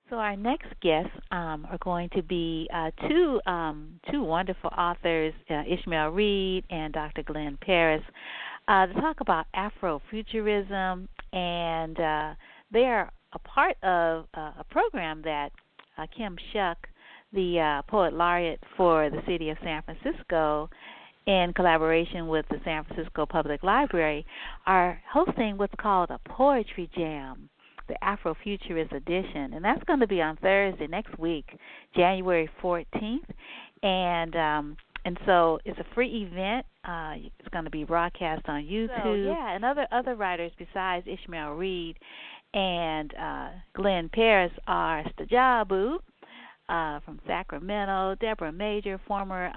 So our next guests are going to be two wonderful authors, Ishmael Reed and Dr. Glenn Parris, to talk about Afrofuturism, and they are a part of a program that Kim Shuck, the Poet Laureate for the City of San Francisco, in collaboration with the San Francisco Public Library, are hosting what's called a Poetry Jam, the Afrofuturist edition, and that's going to be on Thursday next week, January 14th, and so it's a free event. It's going to be broadcast on YouTube. So, yeah, and other writers besides Ishmael Reed and Glenn Parris are Staajabu from Sacramento, Deborah Major, former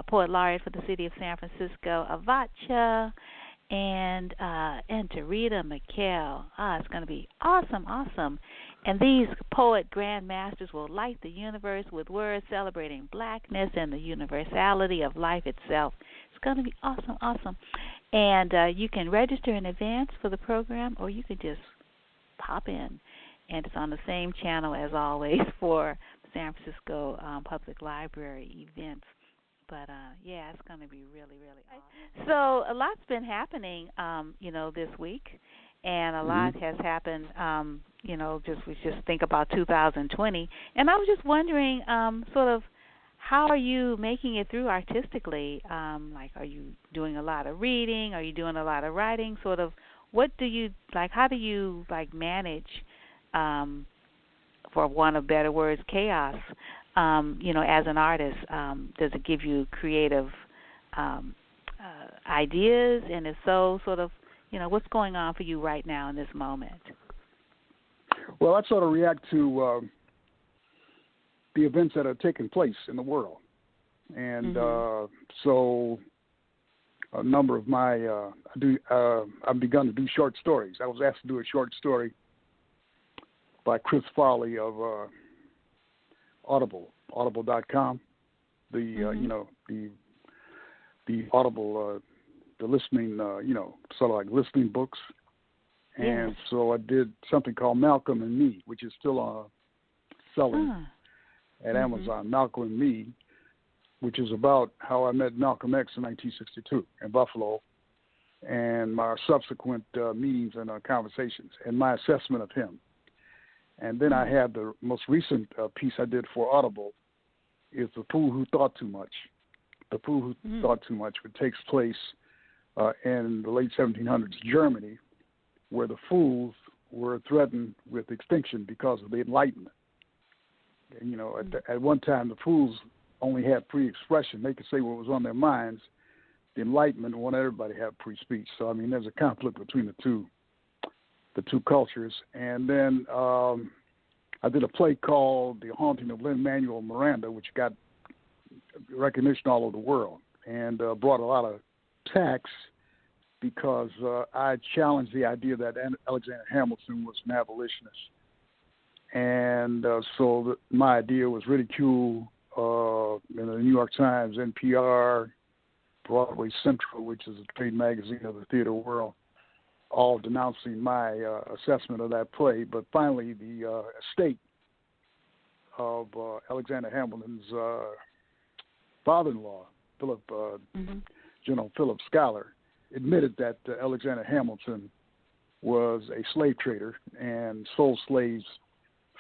Poet Laureate for the City of San Francisco, Avotcja, and Tureeda Mikell. It's going to be awesome. And these poet grandmasters will light the universe with words celebrating blackness and the universality of life itself. It's going to be awesome. And you can register in advance for the program, or you can just pop in. And it's on the same channel as always for the San Francisco Public Library events. But, yeah, it's going to be really, really awesome. So a lot's been happening, this week, and a lot has happened, we just think about 2020. And I was just wondering, sort of, how are you making it through artistically? Are you doing a lot of reading? Are you doing a lot of writing? Sort of, what do you, how do you, manage, for want of better words, chaos? As an artist, does it give you creative ideas? And if so, sort of, what's going on for you right now in this moment? Well, I sort of react to the events that are taking place in the world. And so a number of my, I've begun to do short stories. I was asked to do a short story by Chris Farley of Audible.com, the Audible, the listening, sort of like listening books. And so I did something called Malcolm and Me, which is still selling at Amazon. Malcolm and Me, which is about how I met Malcolm X in 1962 in Buffalo, and my subsequent meetings and conversations, and my assessment of him. And then I have the most recent piece I did for Audible is The Fool Who Thought Too Much. The Fool Who Thought Too Much, which takes place in the late 1700s Germany, where the fools were threatened with extinction because of the Enlightenment. And, at one time, the fools only had free expression. They could say what was on their minds. The Enlightenment wanted everybody to have free speech. So, there's a conflict between the two cultures. And then I did a play called The Haunting of Lin-Manuel Miranda, which got recognition all over the world and brought a lot of tax because I challenged the idea that Alexander Hamilton was an abolitionist. And so my idea was ridiculed in the New York Times, NPR, Broadway Central, which is a trade magazine of the theater world, all denouncing my assessment of that play. But finally, the estate of Alexander Hamilton's father-in-law, General Philip Schuyler, admitted that Alexander Hamilton was a slave trader and sold slaves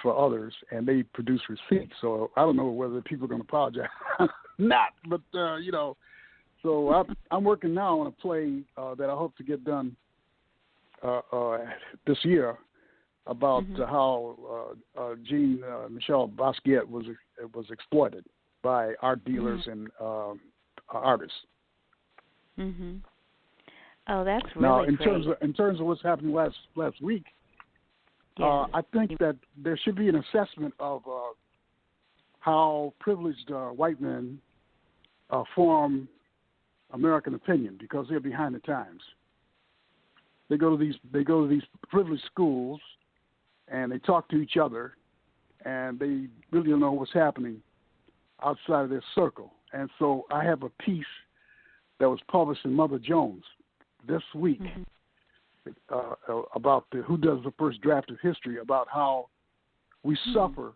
for others, and they produced receipts. So I don't know whether people are going to apologize or not, but, so I'm working now on a play that I hope to get done this year about how Jean-Michel Basquiat was exploited by art dealers and artists. Oh, that's really now in great. terms of what's happening last week. I think that there should be an assessment of how privileged white men form American opinion because they're behind the times. They go to these privileged schools, and they talk to each other, and they really don't know what's happening outside of their circle. And so I have a piece that was published in Mother Jones this week about who does the first draft of history, about how We suffer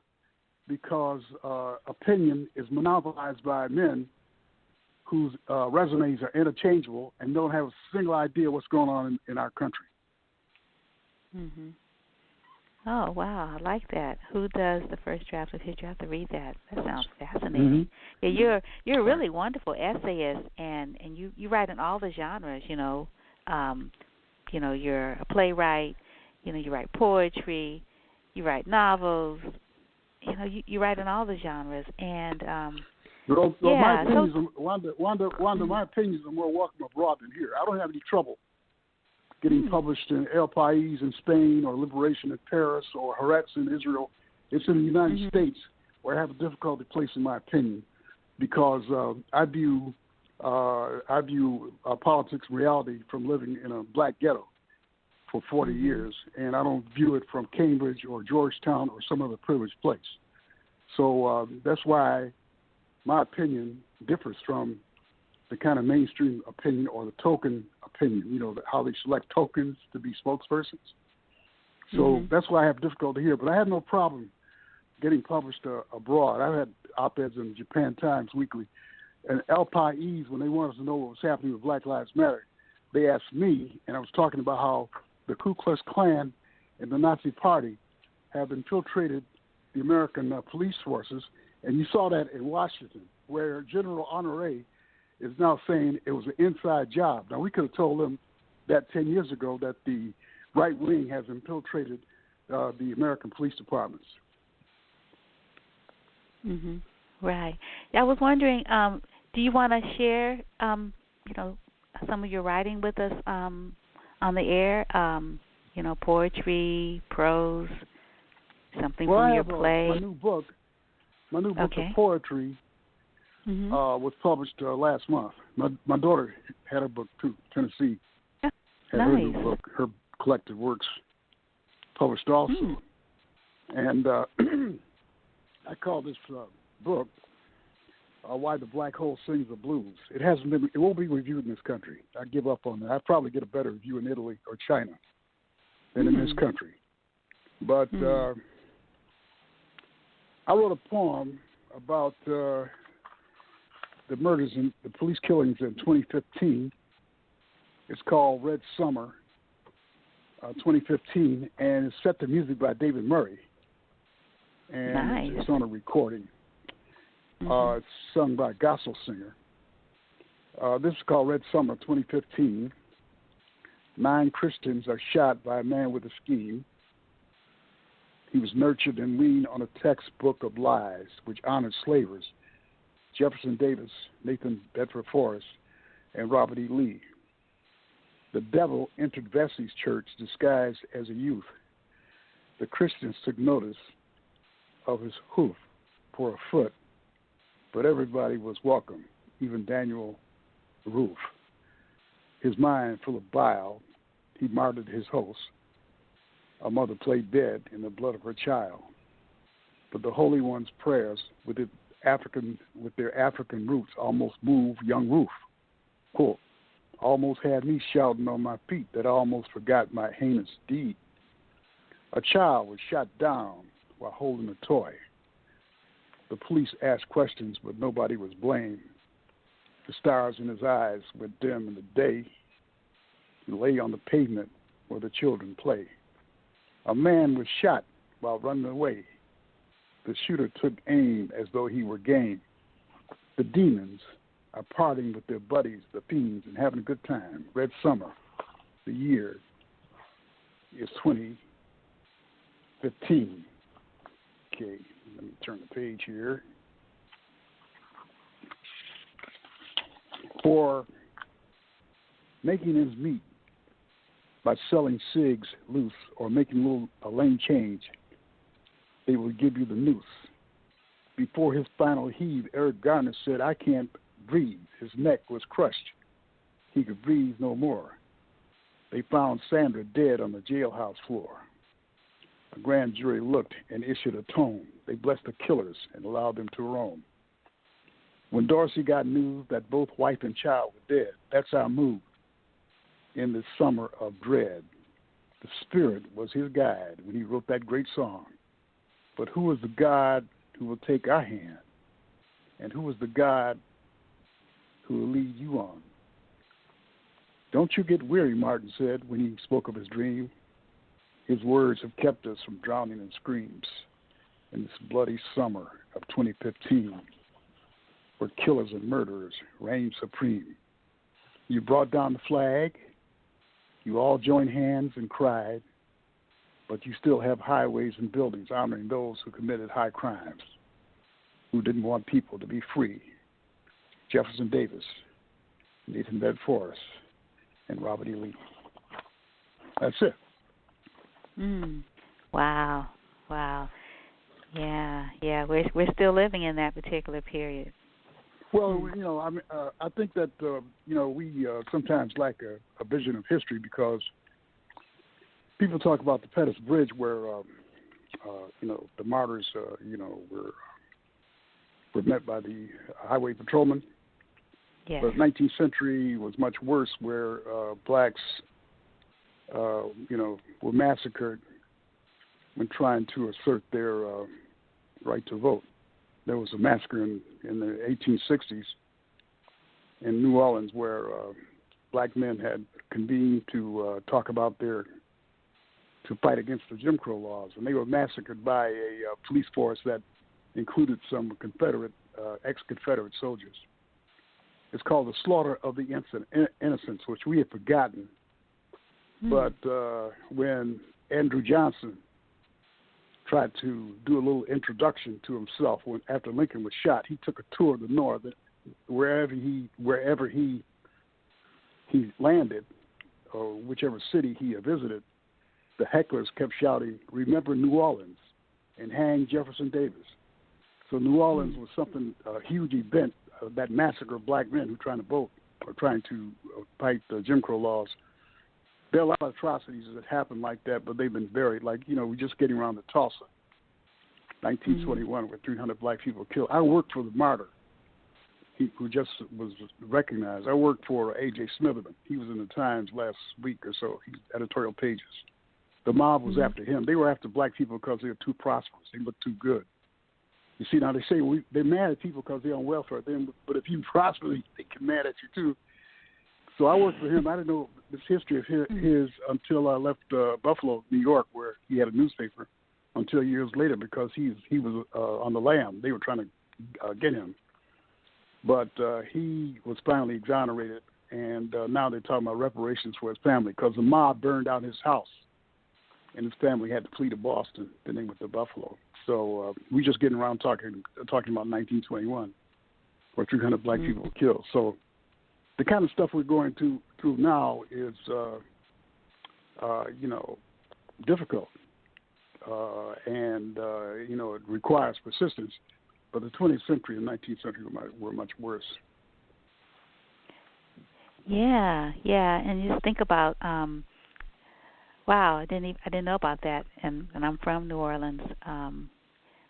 because opinion is monopolized by men whose resumes are interchangeable and don't have a single idea what's going on in our country. Mm-hmm. Oh, wow, I like that. Who does the first draft of history? I have to read that. That sounds fascinating. Mm-hmm. Yeah, you're a really wonderful essayist, and you write in all the genres. You're a playwright. You write poetry. You write novels. You write in all the genres, and my opinions, Wanda, my opinions are more welcome abroad than here. I don't have any trouble getting published in El País in Spain or Liberation in Paris or Haaretz in Israel. It's in the United States where I have a difficulty placing my opinion because I view politics reality from living in a black ghetto for 40 years, and I don't view it from Cambridge or Georgetown or some other privileged place. So that's why my opinion differs from the kind of mainstream opinion or the token opinion, how they select tokens to be spokespersons. So that's why I have difficulty here. But I have no problem getting published abroad. I've had op-eds in Japan Times Weekly. And El País, when they wanted to know what was happening with Black Lives Matter, they asked me, and I was talking about how the Ku Klux Klan and the Nazi Party have infiltrated the American police forces. And you saw that in Washington, where General Honoré is now saying it was an inside job. Now, we could have told them that 10 years ago that the right wing has infiltrated the American police departments. Right. I was wondering, do you want to share, some of your writing with us on the air? Poetry, prose, something from your play. My new book of poetry was published last month. My daughter had a book too. Tennessee had her new book, her collected works, published also. And I call this book "Why the Black Hole Sings the Blues." It won't be reviewed in this country. I give up on that. I'd probably get a better review in Italy or China than in this country. But I wrote a poem about the murders and the police killings in 2015. It's called Red Summer 2015, and it's set to music by David Murray. And it's on a recording. It's sung by a gospel singer. This is called Red Summer 2015. 9 Christians are shot by a man with a scheme. He was nurtured and weaned on a textbook of lies which honored slavers, Jefferson Davis, Nathan Bedford Forrest, and Robert E. Lee. The devil entered Vessey's church disguised as a youth. The Christians took notice of his hoof for a foot, but everybody was welcome, even Daniel the roof. His mind full of bile, he martyred his host. A mother played dead in the blood of her child. But the Holy One's prayers with their African roots almost moved young Ruth. Quote, almost had me shouting on my feet that I almost forgot my heinous deed. A child was shot down while holding a toy. The police asked questions, but nobody was blamed. The stars in his eyes were dim in the day. He lay on the pavement where the children play. A man was shot while running away. The shooter took aim as though he were game. The demons are partying with their buddies, the fiends, and having a good time. Red Summer, the year is 2015. Okay, let me turn the page here. For making ends meet by selling cigs loose or making a lane change, they will give you the noose. Before his final heave, Eric Garner said, I can't breathe. His neck was crushed. He could breathe no more. They found Sandra dead on the jailhouse floor. A grand jury looked and issued a tone. They blessed the killers and allowed them to roam. When Dorsey got news that both wife and child were dead, that's our mood in the summer of dread. The spirit was his guide when he wrote that great song, But who is the God who will take our hand? And who is the God who will lead you on? Don't you get weary, Martin said when he spoke of his dream. His words have kept us from drowning in screams in this bloody summer of 2015, where killers and murderers reign supreme. You brought down the flag, you all joined hands and cried, but you still have highways and buildings honoring those who committed high crimes, who didn't want people to be free. Jefferson Davis, Nathan Bedford, and Robert E. Lee. That's it. Wow. Yeah. We're still living in that particular period. Well, I think that we sometimes lack a vision of history, because people talk about the Pettus Bridge, where the martyrs were met by the highway patrolmen. Yes. But the 19th century was much worse, where blacks were massacred when trying to assert their right to vote. There was a massacre in the 1860s in New Orleans, where black men had convened to talk about to fight against the Jim Crow laws, and they were massacred by a police force that included some ex-Confederate soldiers. It's called the slaughter of the innocents, which we have forgotten. But when Andrew Johnson tried to do a little introduction to himself after Lincoln was shot, he took a tour of the North. Wherever he landed, or whichever city he visited, the hecklers kept shouting, "Remember New Orleans," and "Hang Jefferson Davis." So New Orleans was a huge event, that massacre of black men who were trying to vote or trying to fight the Jim Crow laws. There are a lot of atrocities that happen like that, but they've been buried. Like, we're just getting around to Tulsa, 1921, where 300 black people killed. I worked for the martyr, who just was recognized. I worked for A.J. Smitherman. He was in the Times last week or so. He was editorial pages. The mob was after him. They were after black people because they were too prosperous. They looked too good. You see, now they say they're mad at people because they're on welfare. But if you prosper, they get mad at you too. So I worked for him. I didn't know this history of his until I left Buffalo, New York, where he had a newspaper, until years later, because he was on the lam. They were trying to get him. But he was finally exonerated, and now they're talking about reparations for his family, because the mob burned out his house, and his family had to flee to Boston. Then they went to Buffalo. So we're just getting around talking about 1921, where 300 black people were killed. So the kind of stuff we're going through now is, difficult, and it requires persistence. But the 20th century and 19th century were much worse. Yeah, and just think about, wow, I didn't know about that, and I'm from New Orleans,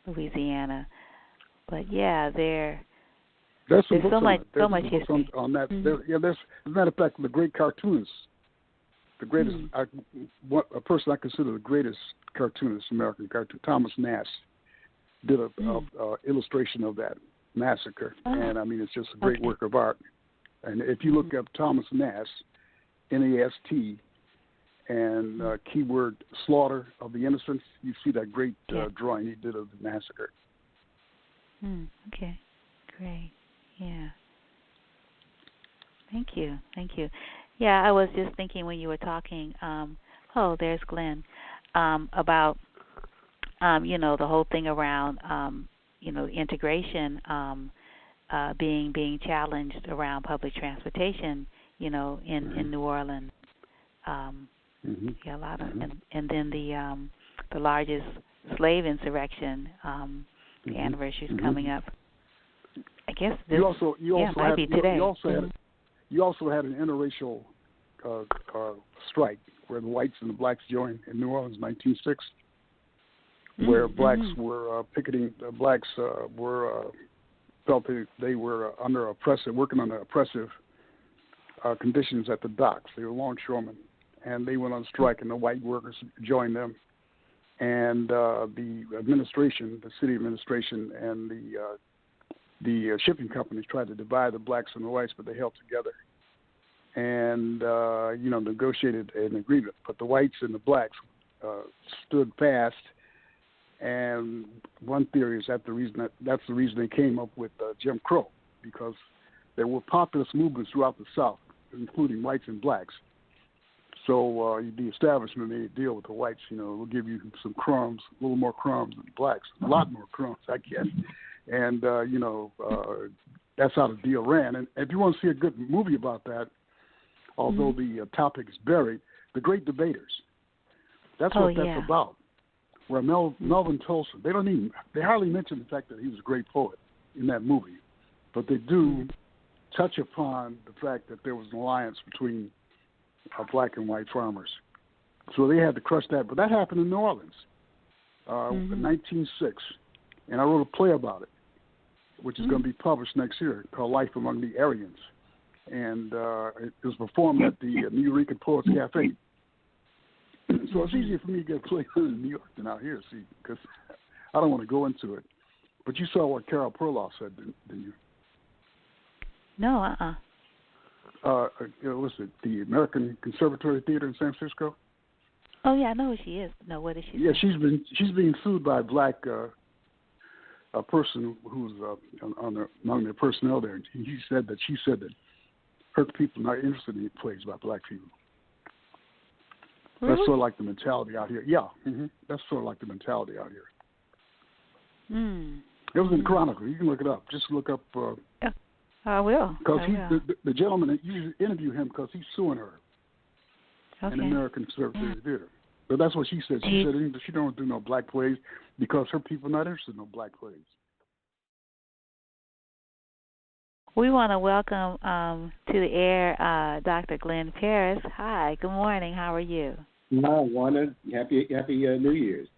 Louisiana, but yeah, there's so much history on that. There's, as a matter of fact, the great cartoonists, the greatest, a person I consider the greatest cartoonist, American cartoon, Thomas Nast, did a illustration of that massacre, and I mean, it's just a great work of art. And if you look up Thomas Nast, N-A-S-T, and keyword slaughter of the innocents, you see that great drawing he did of the massacre. Okay, great. Yeah. Thank you. Yeah, I was just thinking when you were talking, there's Glenn, about, the whole thing around, integration being challenged around public transportation, in New Orleans. Yeah, a lot of, and then the largest slave insurrection, the anniversary is coming up. I guess this might be today. You also had an interracial strike where the whites and the blacks joined in New Orleans, 1906, where blacks were picketing. The blacks felt they were working under oppressive conditions at the docks. They were longshoremen, and they went on strike, and the white workers joined them. and the administration, the city administration, and the shipping companies tried to divide the blacks and the whites, but they held together and negotiated an agreement. But the whites and the blacks stood fast. And one theory is that's the reason they came up with Jim Crow, because there were populist movements throughout the South, including whites and blacks. So the establishment made a deal with the whites. We'll give you some crumbs, a little more crumbs than blacks, a lot more crumbs, I guess. And that's how the deal ran. And if you want to see a good movie about that, although the topic is buried, The Great Debaters. That's what that's about. Where Melvin Tolson, they hardly mention the fact that he was a great poet in that movie, but they do touch upon the fact that there was an alliance between black and white farmers. So they had to crush that, but that happened in New Orleans in 1906, and I wrote a play about it, which is going to be published next year, called Life Among the Aryans, and it was performed at the New Eureka Poets Cafe. So it's easier for me to get a play in New York than out here, because I don't want to go into it. But you saw what Carol Perloff said, didn't you? No, what's it, the American Conservatory Theater in San Francisco? Oh yeah, I know who she is. No, what is she? Yeah, she's being sued by a black a person who's among their personnel there. She said that her people are not interested in plays about black people. Really? That's sort of like the mentality out here. Yeah, that's sort of like the mentality out here. It was in the Chronicle. You can look it up. Just look up. I will. Because the gentleman, you interview him because he's suing her in the American Conservatory Theater. So that's what she said. She said she don't do no black plays because her people are not interested in no black plays. We want to welcome to the air Dr. Glenn Parris. Hi, good morning. How are you? Hi, Wanda. Happy New Year's.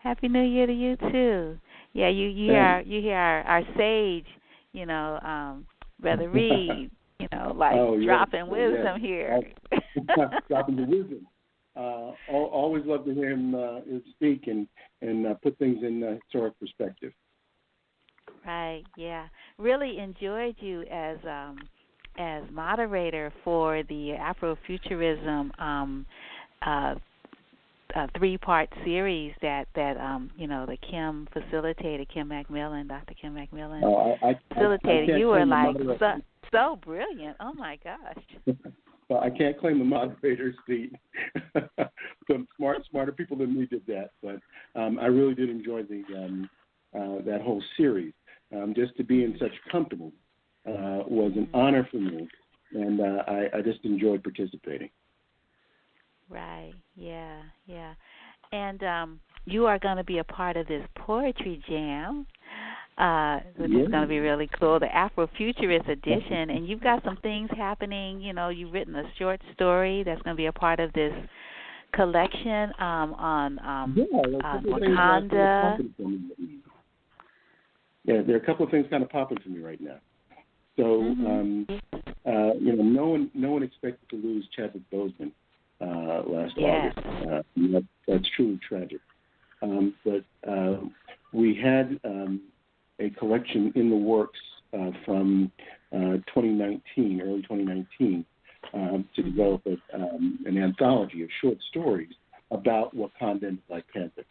Happy New Year to you too. Yeah, you hear our sage, Brother Reed, dropping wisdom here. Dropping the wisdom. Always love to hear him speak and put things in historic perspective. Right. Yeah. Really enjoyed you as moderator for the Afrofuturism 3-part series that the Kim facilitated, Dr. Kim McMillan facilitated. You were like so brilliant. Oh my gosh. Well, I can't claim the moderator's seat. Some smarter people than me did that, but I really did enjoy that whole series. Just to be in such company was an honor for me, and I just enjoyed participating. Right. Yeah. And you are going to be a part of this poetry jam, which is going to be really cool, the Afrofuturist edition. And you've got some things happening. You've written a short story that's going to be a part of this collection on Wakanda. Yeah, there are a couple of things kind of popping for me right now. So, no one expected to lose Chadwick Boseman last August. That's truly tragic. But we had a collection in the works from early 2019, to develop an anthology of short stories about Wakanda and Black Panther.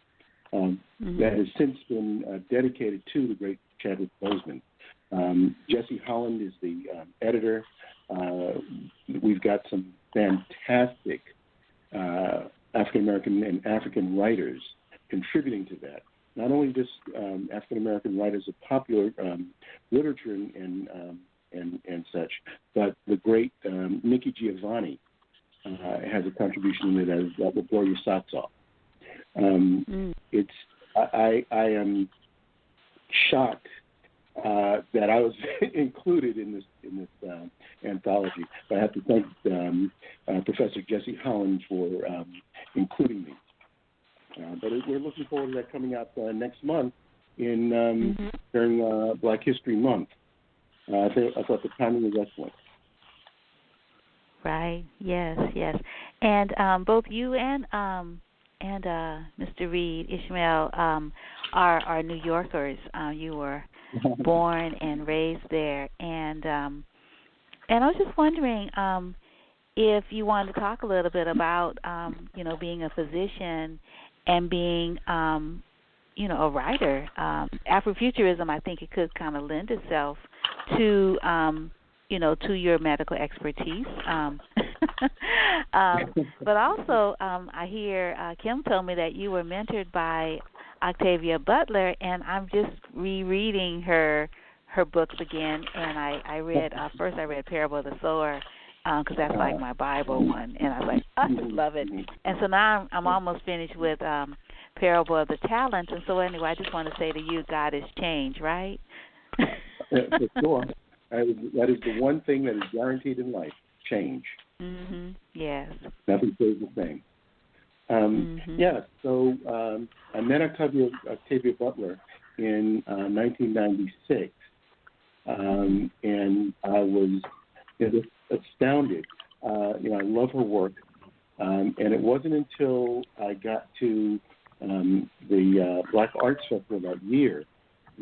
That has since been dedicated to the great Chadwick Boseman. Jesse Holland is the editor. We've got some fantastic African-American and African writers contributing to that. Not only just African-American writers of popular literature and such, but the great Nikki Giovanni has a contribution in it that will blow your socks off. I am shocked that I was included in this anthology. But I have to thank Professor Jesse Holland for including me. But we're looking forward to that coming out next month during Black History Month. I thought the timing was excellent. Right. Yes. And both you and Mr. Reed, Ishmael, are New Yorkers. You were born and raised there, and I was just wondering if you wanted to talk a little bit about being a physician and being a writer. Afrofuturism, I think it could kind of lend itself to to your medical expertise. But also, I hear Kim told me that you were mentored by Octavia Butler, and I'm just rereading her books again. And I read first I read Parable of the Sower because that's like my Bible one, and I was like, I just love it. And so now I'm almost finished with Parable of the Talents. And so anyway, I just want to say to you, God has changed, right? For sure. That is the one thing that is guaranteed in life: change. Yes. Nothing stays the same. Yeah. So I met Octavia Butler in 1996, and I was astounded. I love her work, and it wasn't until I got to the Black Arts Festival that year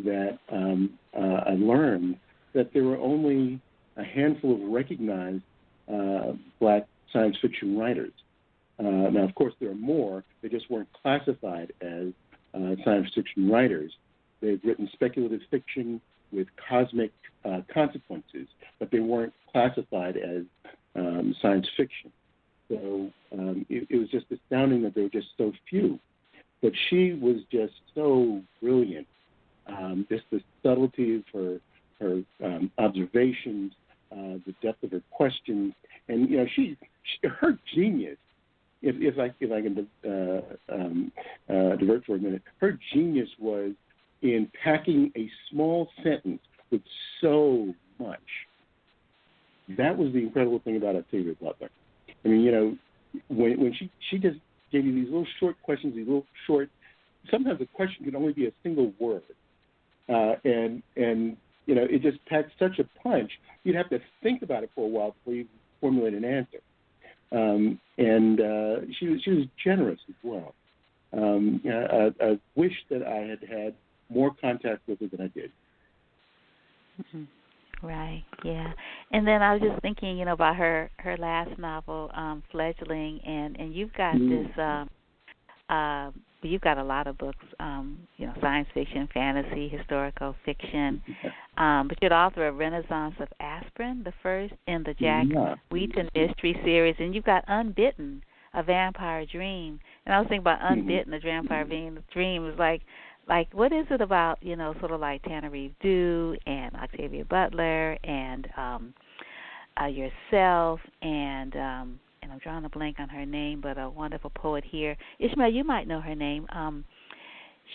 that I learned that there were only a handful of recognized Black science fiction writers. Now, of course, there are more. They just weren't classified as science fiction writers. They've written speculative fiction with cosmic consequences, but they weren't classified as science fiction. So it was just astounding that there were just so few. But she was just so brilliant. Just the subtlety of her observations, the depth of her questions, and her genius. If I can divert for a minute, her genius was in packing a small sentence with so much. That was the incredible thing about Octavia Butler. I mean, when she just gave you these little short questions, sometimes a question could only be a single word, and it just packed such a punch. You'd have to think about it for a while before you formulate an answer. And she was generous as well. I wish that I had had more contact with her than I did. Right, yeah. And then I was just thinking, about her last novel, Fledgling, and you've got this. You've got a lot of books, science fiction, fantasy, historical fiction. But you're the author of Renaissance of Aspirin, the first in the Jack Wheaton mystery series, and you've got Unbeaten, a Vampire Dream. And I was thinking about Unbeaten, a Vampire Dream. It was like what is it about, sort of like Tanner Reeve Dew and Octavia Butler and yourself and I'm drawing a blank on her name, but a wonderful poet here. Ishmael, you might know her name.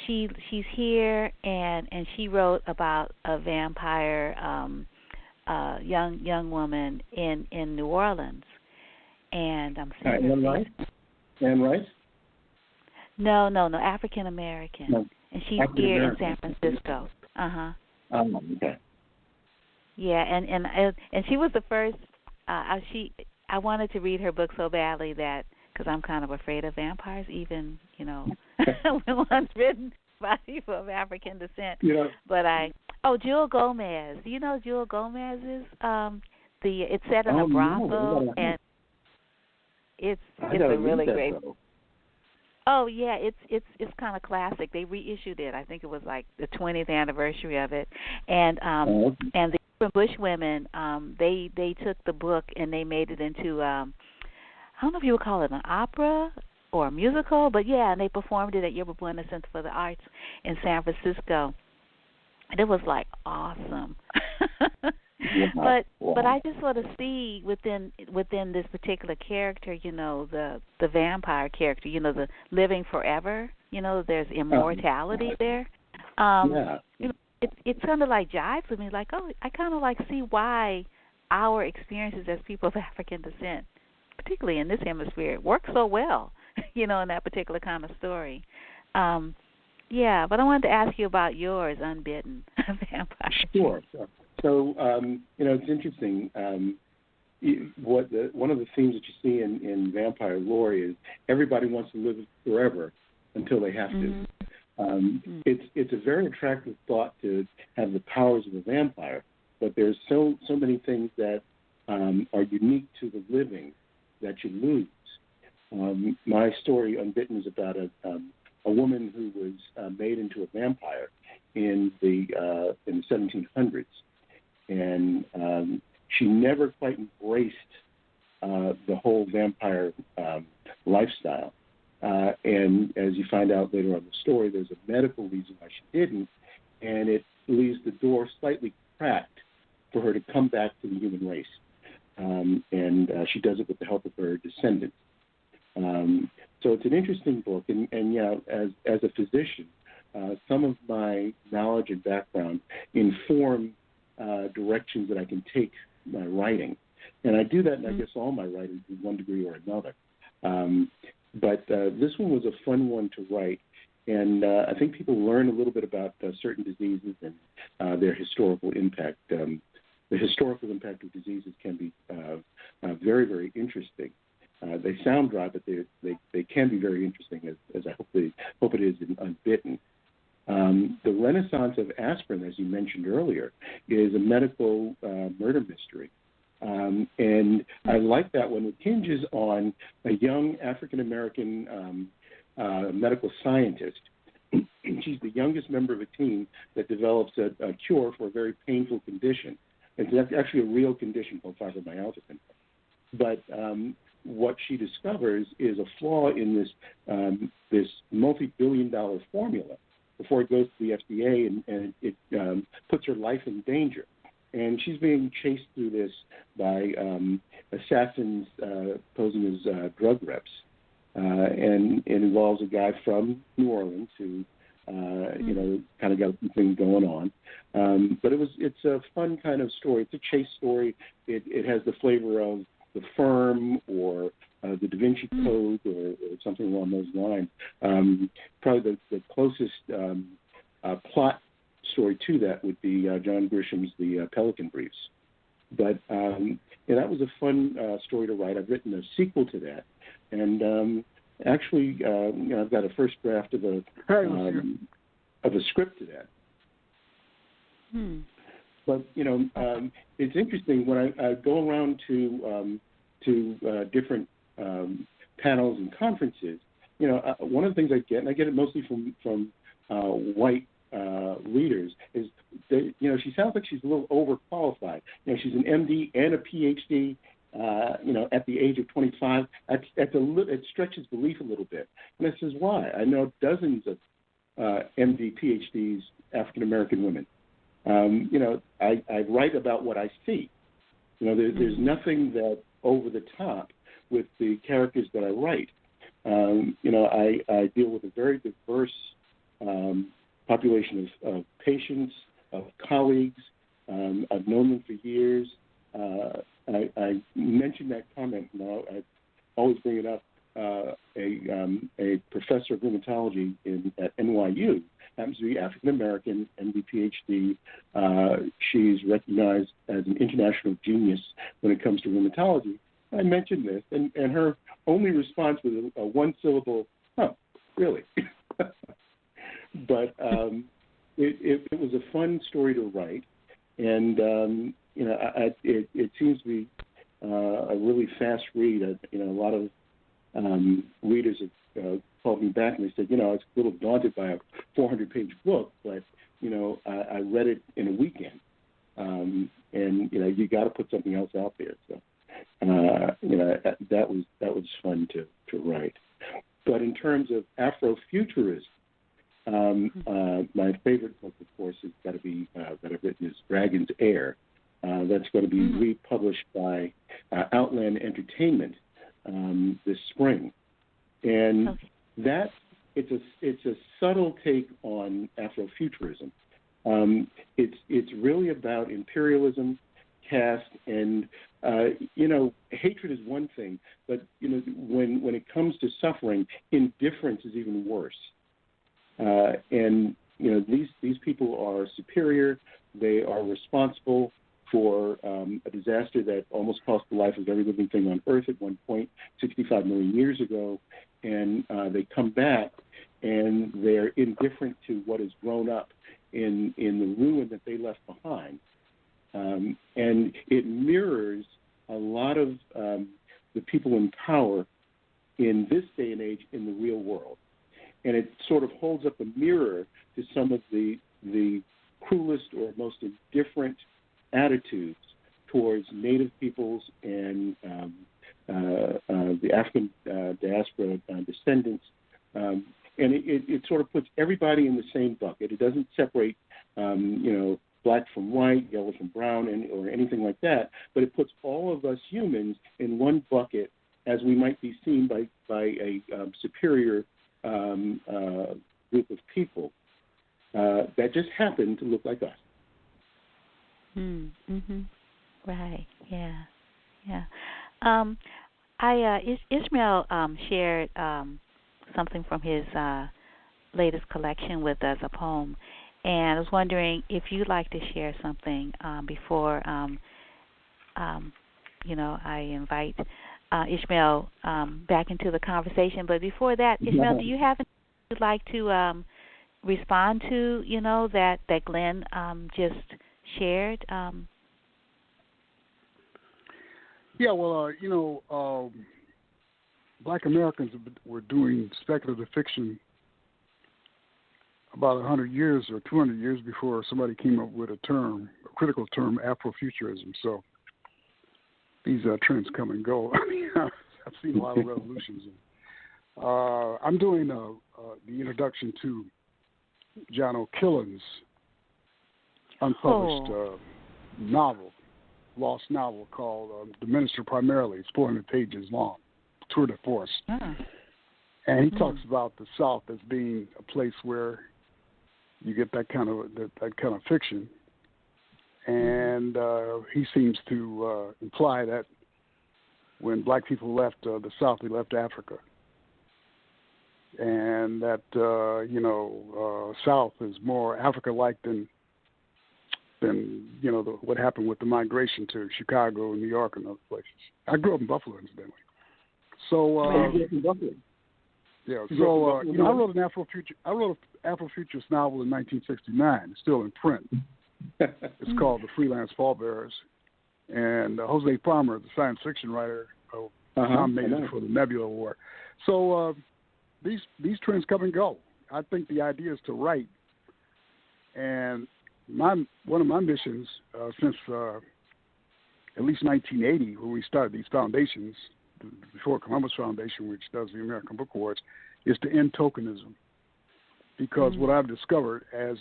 She's here, and she wrote about a vampire young woman in New Orleans. And I'm saying Anne Rice? No, African American. No. And she's here in San Francisco. Okay. Yeah, and she was the first. I wanted to read her book so badly that because I'm kind of afraid of vampires, even when one's written by people of African descent. Yeah. But Jewel Gomez. Do you know Jewel Gomez is it's set in a brothel and it's a really great. Oh yeah, it's kind of classic. They reissued it. I think it was like the 20th anniversary of it, and the Bush women, they took the book and they made it into I don't know if you would call it an opera or a musical, but yeah, and they performed it at Yerba Buena Center for the Arts in San Francisco. And it was like awesome. But I just sort of see within this particular character, the vampire character, the living forever, there's immortality there. It kind of like jives with me, like, I kind of like see why our experiences as people of African descent, particularly in this hemisphere, work so well, in that particular kind of story. Yeah, but I wanted to ask you about yours, Unbeaten Vampire. Sure. So, it's interesting. one of the themes that you see in Vampire lore is everybody wants to live forever until they have to. It's a very attractive thought to have the powers of a vampire, but there's so many things that are unique to the living that you lose. My story, Unbeaten, is about a woman who was made into a vampire in the 1700s, and she never quite embraced the whole vampire lifestyle. And as you find out later on in the story, there's a medical reason why she didn't, and it leaves the door slightly cracked for her to come back to the human race. And she does it with the help of her descendants. So it's an interesting book, and as a physician, some of my knowledge and background inform directions that I can take my writing. And I do that in, I guess, all my writing to one degree or another. But this one was a fun one to write, and I think people learn a little bit about certain diseases and their historical impact. The historical impact of diseases can be very, very interesting. They sound dry, but they can be very interesting, as I hope it is in Unbeaten. The Renaissance of Aspirin, as you mentioned earlier, is a medical murder mystery. And I like that one. It hinges on a young African-American medical scientist. She's the youngest member of a team that develops a cure for a very painful condition. It's actually a real condition called fibromyalgia. But what she discovers is a flaw in this multi-billion-dollar formula before it goes to the FDA, and it puts her life in danger. And she's being chased through this by assassins posing as drug reps. And it involves a guy from New Orleans who, kind of got something going on. But it's a fun kind of story. It's a chase story. It has the flavor of The Firm or the Da Vinci Code or something along those lines. Probably the closest plot story to that would be John Grisham's The Pelican Briefs. But that was a fun story to write. I've written a sequel to that, and actually, I've got a first draft of a script to that. But it's interesting when I go around to different panels and conferences. One of the things I get, and I get it mostly from white readers, is that, she sounds like she's a little overqualified. She's an MD and a PhD. At the age of 25, it stretches belief a little bit. And I says, why? I know dozens of MD, PhDs, African American women. I write about what I see. There's nothing that over the top with the characters that I write. I deal with a very diverse population of patients, of colleagues. I've known them for years. I mentioned that comment. I always bring it up. A professor of rheumatology at NYU happens to be African American, MD, PhD. She's recognized as an international genius when it comes to rheumatology. I mentioned this, and her only response was a one-syllable, "Oh, really?" But it was a fun story to write, and it seems to be a really fast read. A lot of readers have called me back and they said, I was a little daunted by a 400-page book, but I read it in a weekend, and you got to put something else out there. So that was fun to write. But in terms of Afrofuturism, my favorite book, of course, has got to be that I've written is Dragon's Heir. That's going to be republished by Outland Entertainment this spring, and that it's a subtle take on Afrofuturism. It's really about imperialism, caste, and hatred is one thing, but when it comes to suffering, indifference is even worse. And these people are superior. They are responsible for a disaster that almost cost the life of every living thing on Earth at one point, 65 million years ago, and they come back and they're indifferent to what has grown up in the ruin that they left behind. And it mirrors a lot of the people in power in this day and age in the real world. And it sort of holds up a mirror to some of the cruelest or most indifferent attitudes towards Native peoples and the African diaspora descendants. And it sort of puts everybody in the same bucket. It doesn't separate, black from white, yellow from brown, or anything like that, but it puts all of us humans in one bucket as we might be seen by a superior group of people that just happen to look like us. Mm-hmm. Right. Yeah. Ishmael shared something from his latest collection with us, a poem, and I was wondering if you'd like to share something before, I invite Ishmael back into the conversation. But before that, Ishmael, do you have anything you'd like to respond to, that Glenn just shared? Yeah, well, Black Americans were doing speculative fiction about 100 years or 200 years before somebody came up with a critical term, Afrofuturism. So these trends come and go. I mean, I've seen a lot of revolutions. I'm doing the introduction to John O'Killen's unpublished lost novel called The Minister Primarily. It's 400 pages long, tour de force. And he talks about the South as being a place where you get that kind of fiction. And he seems to imply that when black people left the South, they left Africa. And that, South is more Africa-like than what happened with the migration to Chicago and New York and other places. I grew up in Buffalo, incidentally. So, I wrote an Afrofuturist novel in 1969. It's still in print. It's called The Freelance Pallbearers. And Jose Palmer, the science fiction writer, nominated for the Nebula Award. So these trends come and go. I think the idea is to write. And one of my missions since at least 1980, when we started these foundations, before Columbus Foundation, which does the American Book Awards, is to end tokenism. Because what I've discovered as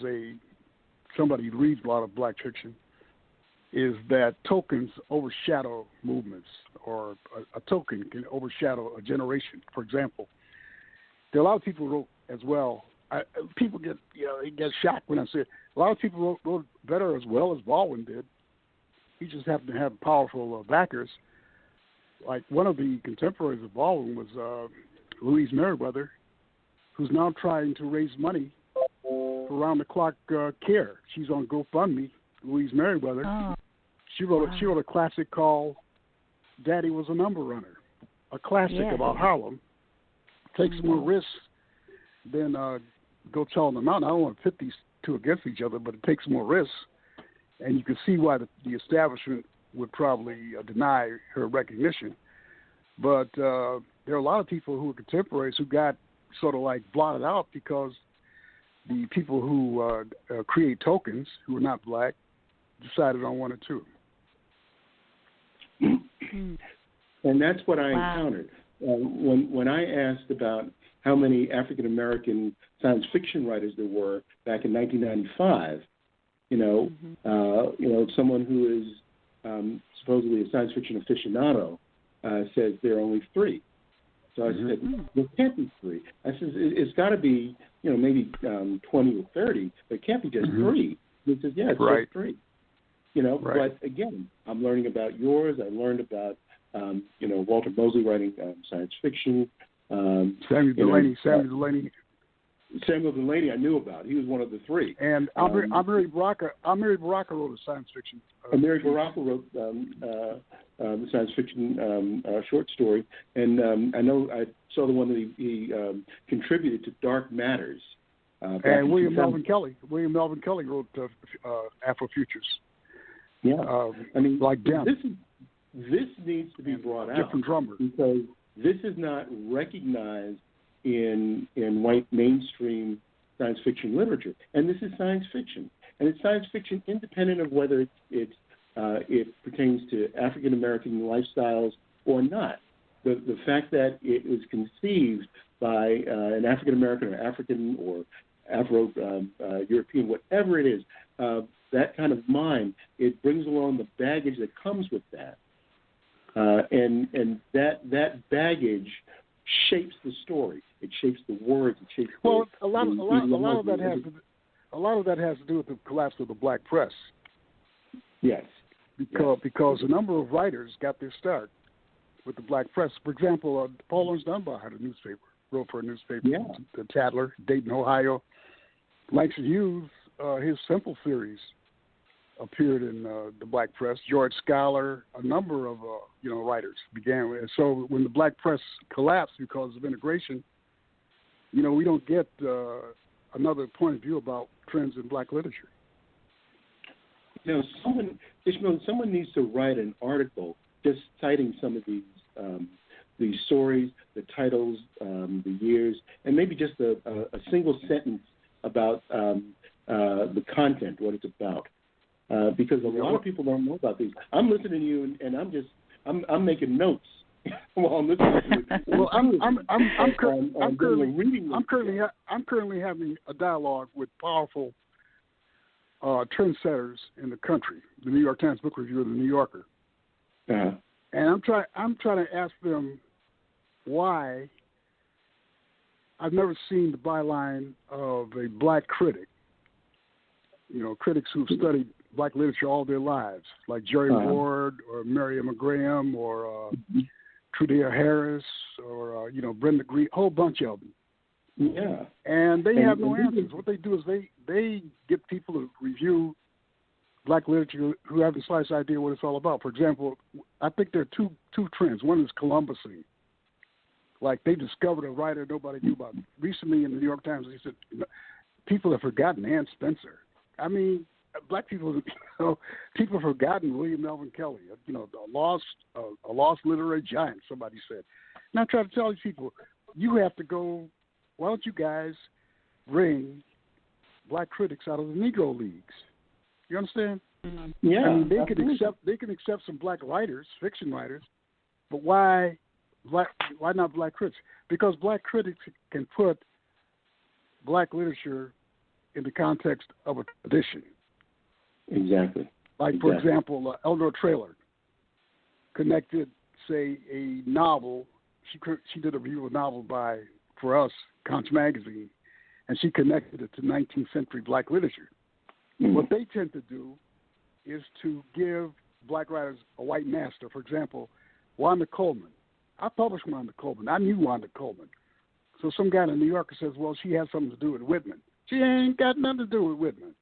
somebody who reads a lot of black fiction is that tokens overshadow movements, or a token can overshadow a generation. For example, there are a lot of people who wrote as well. People get shocked when I say it. A lot of people wrote better as well as Baldwin did. He just happened to have powerful backers. Like one of the contemporaries of Baldwin was Louise Merriweather, who's now trying to raise money for round-the-clock care. She's on GoFundMe. Louise Merriweather. Oh. She wrote a classic called "Daddy Was a Number Runner," a classic about Harlem. Takes more risks than go telling them out. I don't want to pit these two against each other, but it takes more risks, and you can see why the establishment would probably deny her recognition. But there are a lot of people who are contemporaries who got sort of like blotted out because the people who create tokens, who are not black, decided on one or two. And that's what I encountered. When I asked about how many African American science fiction writers there were back in 1995, someone who is supposedly a science fiction aficionado says there are only 3. So I said, there can't be 3. I said, it's got to be, maybe 20 or 30, but it can't be just 3. He says, yeah, it's just 3. But again, I'm learning about yours. I learned about, Walter Mosley writing science fiction. Samuel Delaney. Samuel Delaney I knew about. He was one of the three. And Amiri Baraka wrote a science fiction. Amiri Baraka wrote the science fiction short story, and I know I saw the one that he contributed to Dark Matters. And William Melvin Kelly wrote Afrofutures. Yeah, I mean, like them. This needs to be brought out. Different drummers. Because this is not recognized in white mainstream science fiction literature, and this is science fiction, and it's science fiction independent of whether it pertains to African American lifestyles or not. The fact that it was conceived by an African American or African or Afro European, whatever it is, that kind of mind, it brings along the baggage that comes with that, and that baggage shapes the story. It shapes the words. It shapes. Well, a lot of that has to do with the collapse of the black press. Yes. Because a number of writers got their start with the black press. For example, Paul Laurence Dunbar had a newspaper, wrote for a newspaper, the Tatler, Dayton, Ohio. Langston Hughes, his Simple series appeared in the black press. George Schuyler, a number of writers began with. So when the black press collapsed because of integration, we don't get another point of view about trends in black literature. Someone needs to write an article just citing some of these stories, the titles, the years, and maybe just a single sentence about the content, what it's about. Because a lot of people don't know about these. I'm listening to you, and I'm making notes while I'm listening to you. Well, I'm currently having a dialogue with powerful trendsetters in the country, the New York Times Book Review and the New Yorker. Uh-huh. And I'm trying to ask them why I've never seen the byline of a black critic. Critics who've studied black literature all their lives, like Jerry Ward or Miriam Graham or Trudeau Harris or Brenda Green, a whole bunch of them. Yeah. And they have no answers. What they do is they get people to review black literature who have the slightest idea what it's all about. For example, I think there are two trends. One is Columbusing. Like they discovered a writer nobody knew about. Recently in the New York Times, they said people have forgotten Ann Spencer. I mean, black people, people have forgotten William Melvin Kelly. A lost literary giant. Somebody said. And I try to tell these people, you have to go. Why don't you guys bring black critics out of the Negro Leagues? You understand? Yeah. I mean, they can accept some black writers, fiction writers, but why not black critics? Because black critics can put black literature in the context of a tradition. Exactly. Like, for example, Eleanor Traylor connected, say, a novel. She did a review of a novel for us, Conch Magazine, and she connected it to 19th century black literature. Mm-hmm. What they tend to do is to give black writers a white master. For example, Wanda Coleman. I published Wanda Coleman. I knew Wanda Coleman. So some guy in the New Yorker says, well, she has something to do with Whitman. She ain't got nothing to do with Whitman.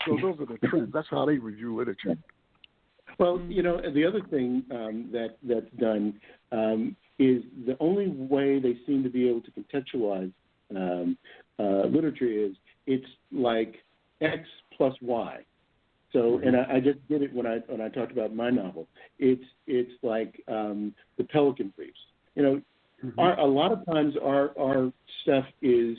So those are the trends. That's how they review literature. Well, the other thing that's done is the only way they seem to be able to contextualize literature is it's like X plus Y. So, and I just did it when I talked about my novel. It's like the Pelican Briefs. A lot of times our stuff is,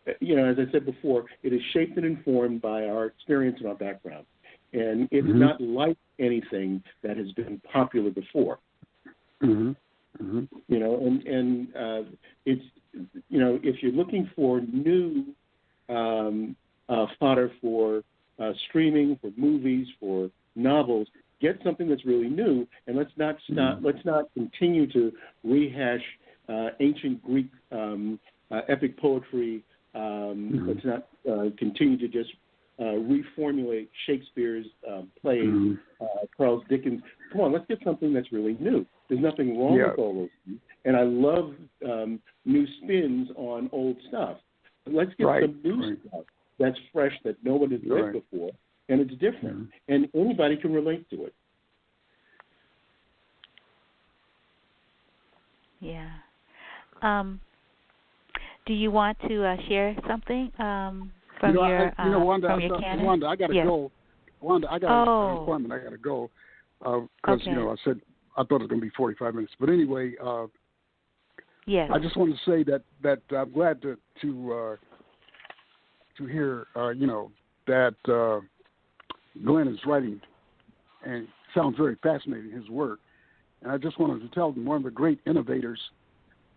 as I said before, it is shaped and informed by our experience and our background, and it's not like anything that has been popular before. Mm-hmm. Mm-hmm. And it's if you're looking for new fodder for streaming, for movies, for novels, get something that's really new, and let's not continue to rehash ancient Greek epic poetry. Let's not continue to just reformulate Shakespeare's plays, Charles Dickens. Come on, let's get something that's really new. There's nothing wrong with all those things. And I love new spins on old stuff. Let's get some new stuff that's fresh that no one has read before, and it's different, and anybody can relate to it. Yeah. Do you want to share something from your Wanda, from your canon? Wanda, I got to go. Wanda, I got an appointment. I got to go because I said I thought it was going to be 45 minutes. But anyway, yes. I just wanted to say that I'm glad to hear that Glenn is writing, and it sounds very fascinating, his work. And I just wanted to tell them one of the great innovators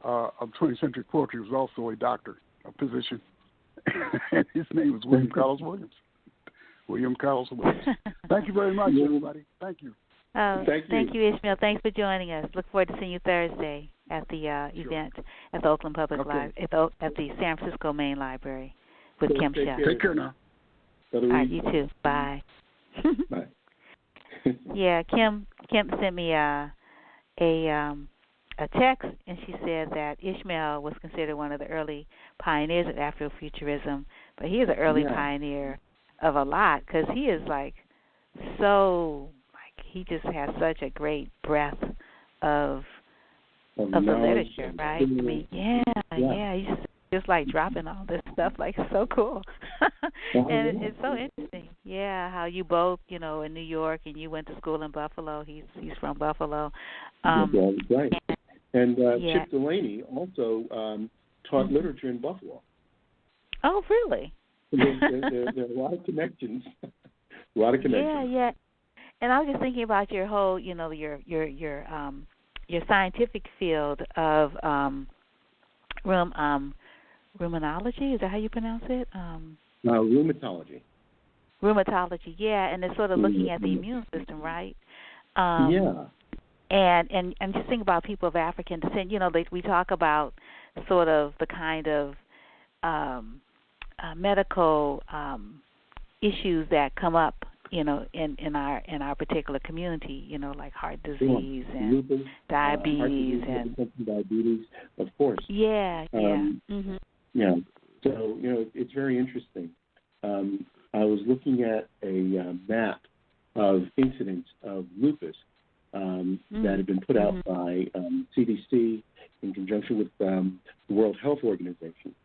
of 20th century poetry was also a doctor, a physician, and his name was William Carlos Williams. William Carlos Williams. Thank you very much, everybody. Thank you. Thank you, Ishmael. Thanks for joining us. Look forward to seeing you Thursday at the event at the Oakland Public Library, at the San Francisco Main Library with Kim Shuck. Take care now. All right, you too. Bye. Bye. Yeah, Kim sent me a text, and she said that Ishmael was considered one of the early pioneers of Afrofuturism, but he is an early pioneer of a lot because he is he just has such a great breadth of the literature, right? I mean, he's just like dropping all this stuff, it's so cool. And it's so interesting, how you both, in New York, and you went to school in Buffalo. He's from Buffalo. Right. And Chip Delaney also taught literature in Buffalo. Oh, really? There are a lot of connections. Yeah. And I was just thinking about your whole, your scientific field of rheumatology. Is that how you pronounce it? Rheumatology. Rheumatology, and it's sort of looking at the immune system, right? And just think about people of African descent. We talk about sort of the kind of medical issues that come up, in our particular community, like heart disease and lupus, diabetes diabetes, of course. Yeah. So it's very interesting. I was looking at a map of incidents of lupus that had been put out by CDC in conjunction with the World Health Organization,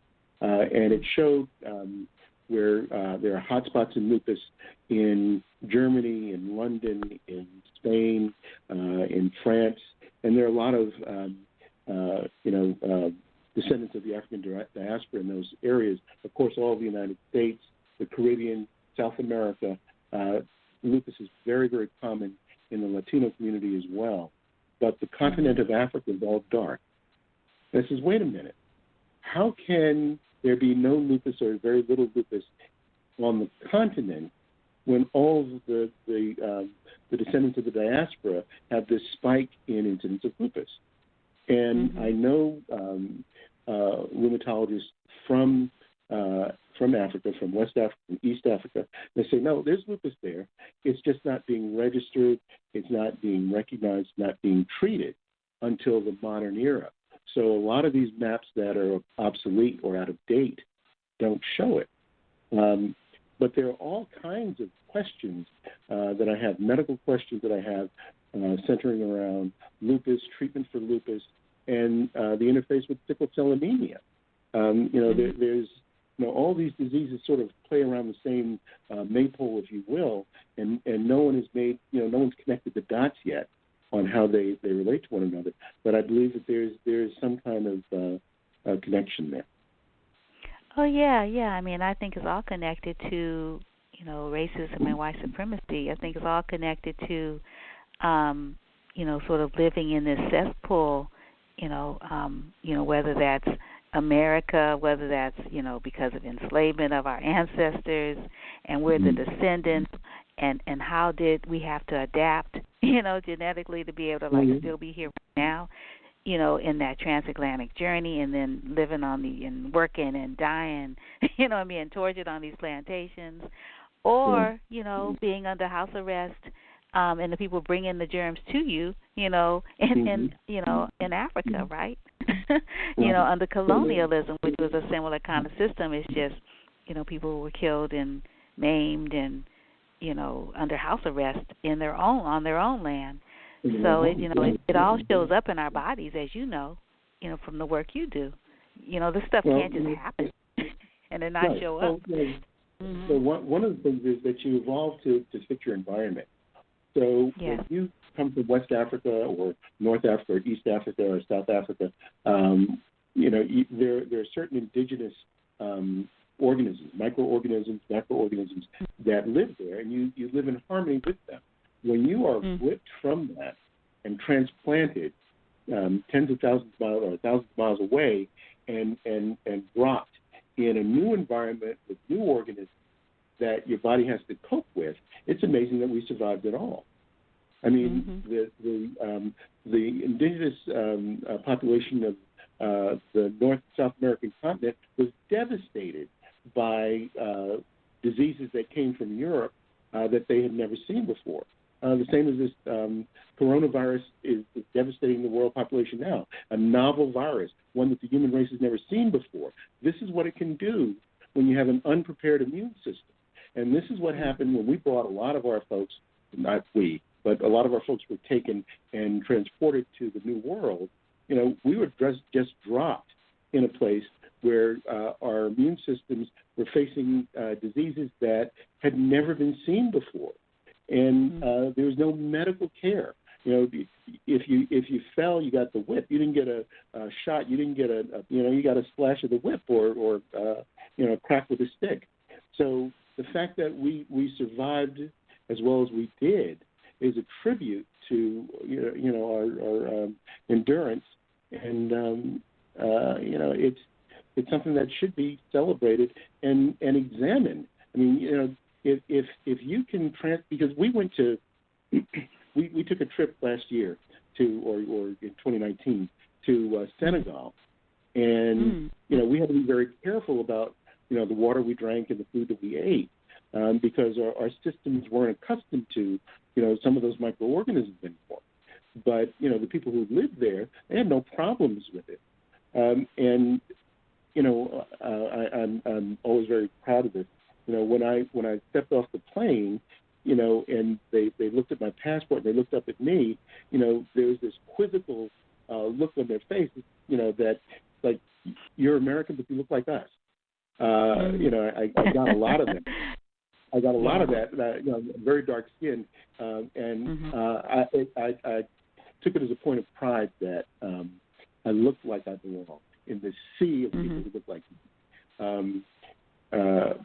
and it showed where there are hotspots in lupus in Germany, in London, in Spain, in France, and there are a lot of descendants of the African diaspora in those areas. Of course, all of the United States, the Caribbean, South America. Lupus is very, very common in the Latino community as well. But the continent of Africa is all dark. And I says, wait a minute. How can there be no lupus or very little lupus on the continent when all of the descendants of the diaspora have this spike in incidence of lupus? And I know rheumatologists from Africa, from West Africa, from East Africa. They say, no, there's lupus there. It's just not being registered. It's not being recognized, not being treated until the modern era. So a lot of these maps that are obsolete or out of date don't show it. But there are all kinds of questions that I have, medical questions that I have centering around lupus, treatment for lupus, and the interface with sickle cell anemia. There's all these diseases sort of play around the same maypole, if you will, and no one has made, no one's connected the dots yet on how they relate to one another. But I believe that there's some kind of connection there. Oh, yeah. I mean, I think it's all connected to, racism and white supremacy. I think it's all connected to, sort of living in this cesspool, whether that's America, whether that's, because of enslavement of our ancestors, and we're the descendants, and how did we have to adapt, genetically to be able to, still be here now, in that transatlantic journey, and then living and working and dying, and being tortured on these plantations, or, being under house arrest, and the people bringing the germs to you, in Africa, right? Under colonialism, which was a similar kind of system. It's just, people were killed and maimed and, under house arrest on their own land. So it all shows up in our bodies, as you know, from the work you do. This stuff can't just happen and then not show up. So one of the things is that you evolve to fit your environment. So when you come from West Africa or North Africa or East Africa or South Africa, there are certain indigenous organisms, microorganisms, macroorganisms that live there, and you live in harmony with them. When you are whipped from that and transplanted tens of thousands of miles or thousands of miles away and dropped in a new environment with new organisms that your body has to cope with, it's amazing that we survived at all. I mean, the indigenous population of the North South American continent was devastated by diseases that came from Europe that they had never seen before. The same as this coronavirus is devastating the world population now, a novel virus, one that the human race has never seen before. This is what it can do when you have an unprepared immune system. And this is what happened when we brought a lot of our folks, not we, but a lot of our folks were taken and transported to the New World. We were just dropped in a place where our immune systems were facing diseases that had never been seen before. And there was no medical care. If you fell, you got the whip. You didn't get a shot. You didn't get you got a splash of the whip or a crack with a stick. So the fact that we survived as well as we did is a tribute to our endurance, and it's something that should be celebrated and examined. I mean, if you can because we went to we took a trip last year or in 2019 to Senegal, and we had to be very careful about the water we drank and the food that we ate because our systems weren't accustomed to some of those microorganisms anymore. But the people who lived there, they had no problems with it, and I'm always very proud of this. When I stepped off the plane, and they looked at my passport and they looked up at me, there was this quizzical look on their faces, that like, you're American, but you look like us. I got a lot of them. I got a lot of that. Very dark skin, and I took it as a point of pride that I looked like I belonged in the sea of people who looked like me.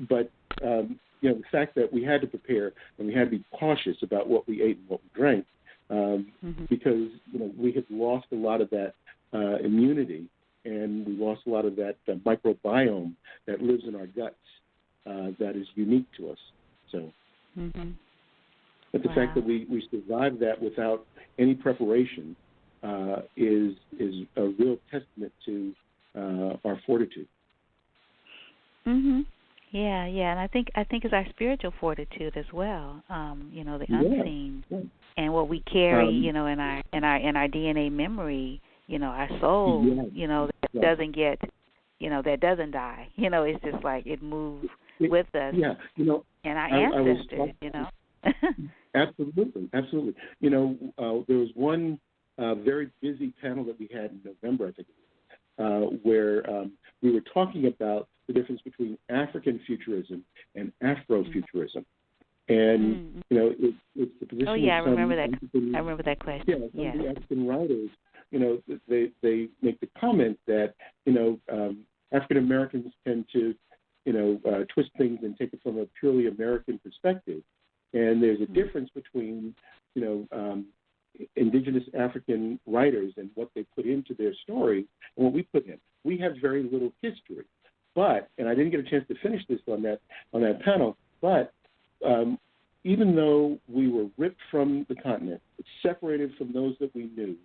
But the fact that we had to prepare and we had to be cautious about what we ate and what we drank, because we had lost a lot of that immunity, and we lost a lot of that microbiome that lives in our guts that is unique to us. So, but the fact that we survived that without any preparation is a real testament to our fortitude. Yeah, and I think it's our spiritual fortitude as well. The unseen and what we carry, in our DNA memory. Our soul, that doesn't get, that doesn't die. It's just like it moves with us. Yeah, and our ancestors. Absolutely. There was one very busy panel that we had in November, I think, where we were talking about the difference between African futurism and Afrofuturism. And, it's the position of some... I remember that. I remember that question. Yeah, some of the African writers, they make the comment that, African Americans tend to, twist things and take it from a purely American perspective. And there's a difference between, indigenous African writers and what they put into their story and what we put in. We have very little history. But, and I didn't get a chance to finish this on that panel, but even though we were ripped from the continent, separated from those that we knew,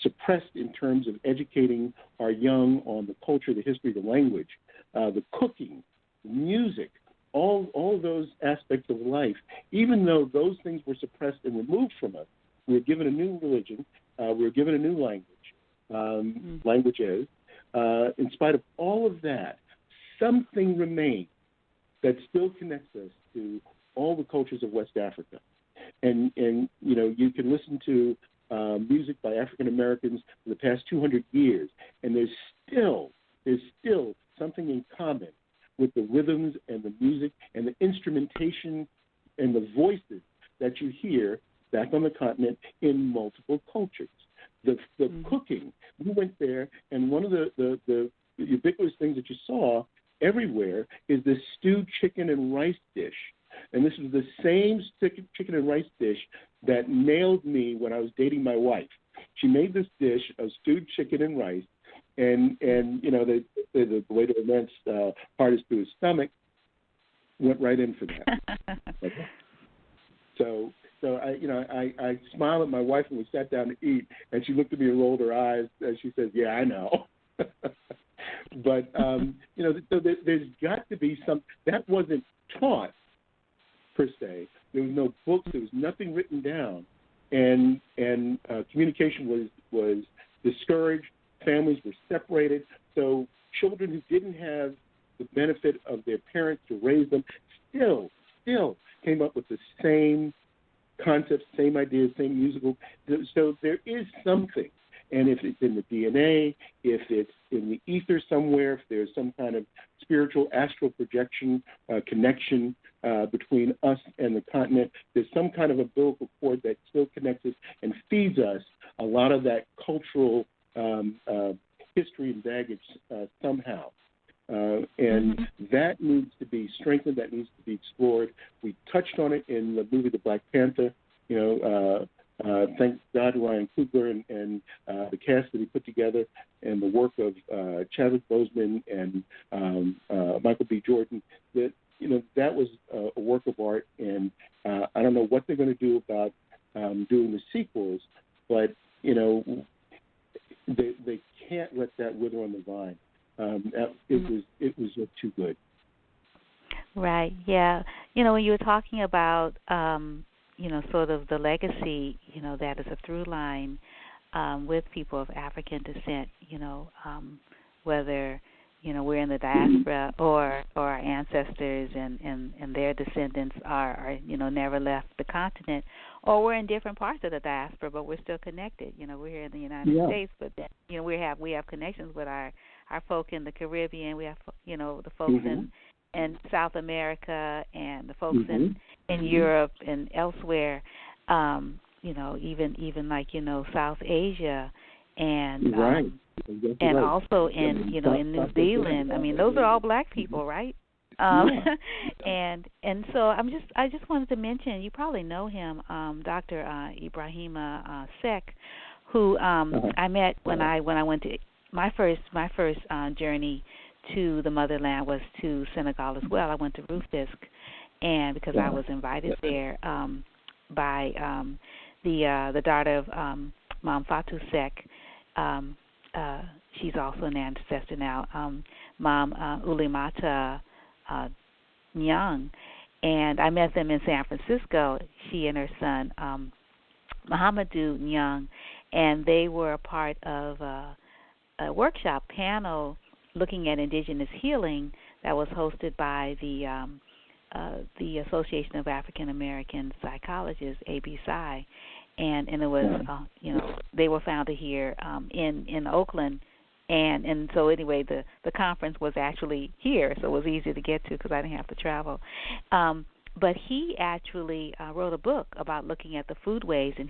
suppressed in terms of educating our young on the culture, the history, the language, the cooking, the music, all those aspects of life, even though those things were suppressed and removed from us, we were given a new religion, we were given a new language, language is, in spite of all of that, something remains that still connects us to all the cultures of West Africa. And you know, you can listen to music by African Americans for the past 200 years, and there's still something in common with the rhythms and the music and the instrumentation and the voices that you hear back on the continent in multiple cultures. The cooking, we went there, and one of the ubiquitous things that you saw everywhere is this stewed chicken and rice dish. And this was the same chicken and rice dish that nailed me when I was dating my wife. She made this dish of stewed chicken and rice, and you know, the way to immense Parris through his stomach went right in for that. Okay. So I smiled at my wife when we sat down to eat, and she looked at me and rolled her eyes, and she said, "Yeah, I know." But you know, so there's got to be some that wasn't taught per se. There was no books. There was nothing written down, and communication was discouraged. Families were separated. So children who didn't have the benefit of their parents to raise them still came up with the same concepts, same ideas, same musical. So there is something. And if it's in the DNA, if it's in the ether somewhere, if there's some kind of spiritual astral projection connection between us and the continent, there's some kind of umbilical cord that still connects us and feeds us a lot of that cultural history and baggage somehow. And that needs to be strengthened, that needs to be explored. We touched on it in the movie The Black Panther. You know, thank God Ryan Coogler and the cast that he put together, and the work of Chadwick Boseman and Michael B. Jordan. That, you know, that was a work of art, and I don't know what they're going to do about doing the sequels, but you know, they can't let that wither on the vine. It was just too good. Right. Yeah. You know, when you were talking about you know, sort of the legacy, you know, that is a through line with people of African descent, you know, whether, you know, we're in the diaspora or our ancestors and their descendants are, you know, never left the continent, or we're in different parts of the diaspora, but we're still connected. You know, we're here in the United States, but then, you know, we have connections with our folk in the Caribbean. We have, you know, the folks in South America and the folks in Europe and elsewhere, you know, even like, you know, South Asia and and also in, you know, in New Zealand. I mean, those are all black people, right? And so I just wanted to mention, you probably know him, Dr. Ibrahima Seck, who I met when I went to my first journey to the motherland was to Senegal as well. I went to Rufisque, and because I was invited there by the daughter of Mom Fatou Seck. She's also an ancestor now, Mom Ulimata Nyang, and I met them in San Francisco, she and her son Muhammadu Nyang, and they were a part of a workshop panel looking at indigenous healing that was hosted by the Association of African American Psychologists, ABPSI, and it was you know, they were founded here in Oakland, and so anyway the conference was actually here, so it was easy to get to because I didn't have to travel. But he actually wrote a book about looking at the foodways, and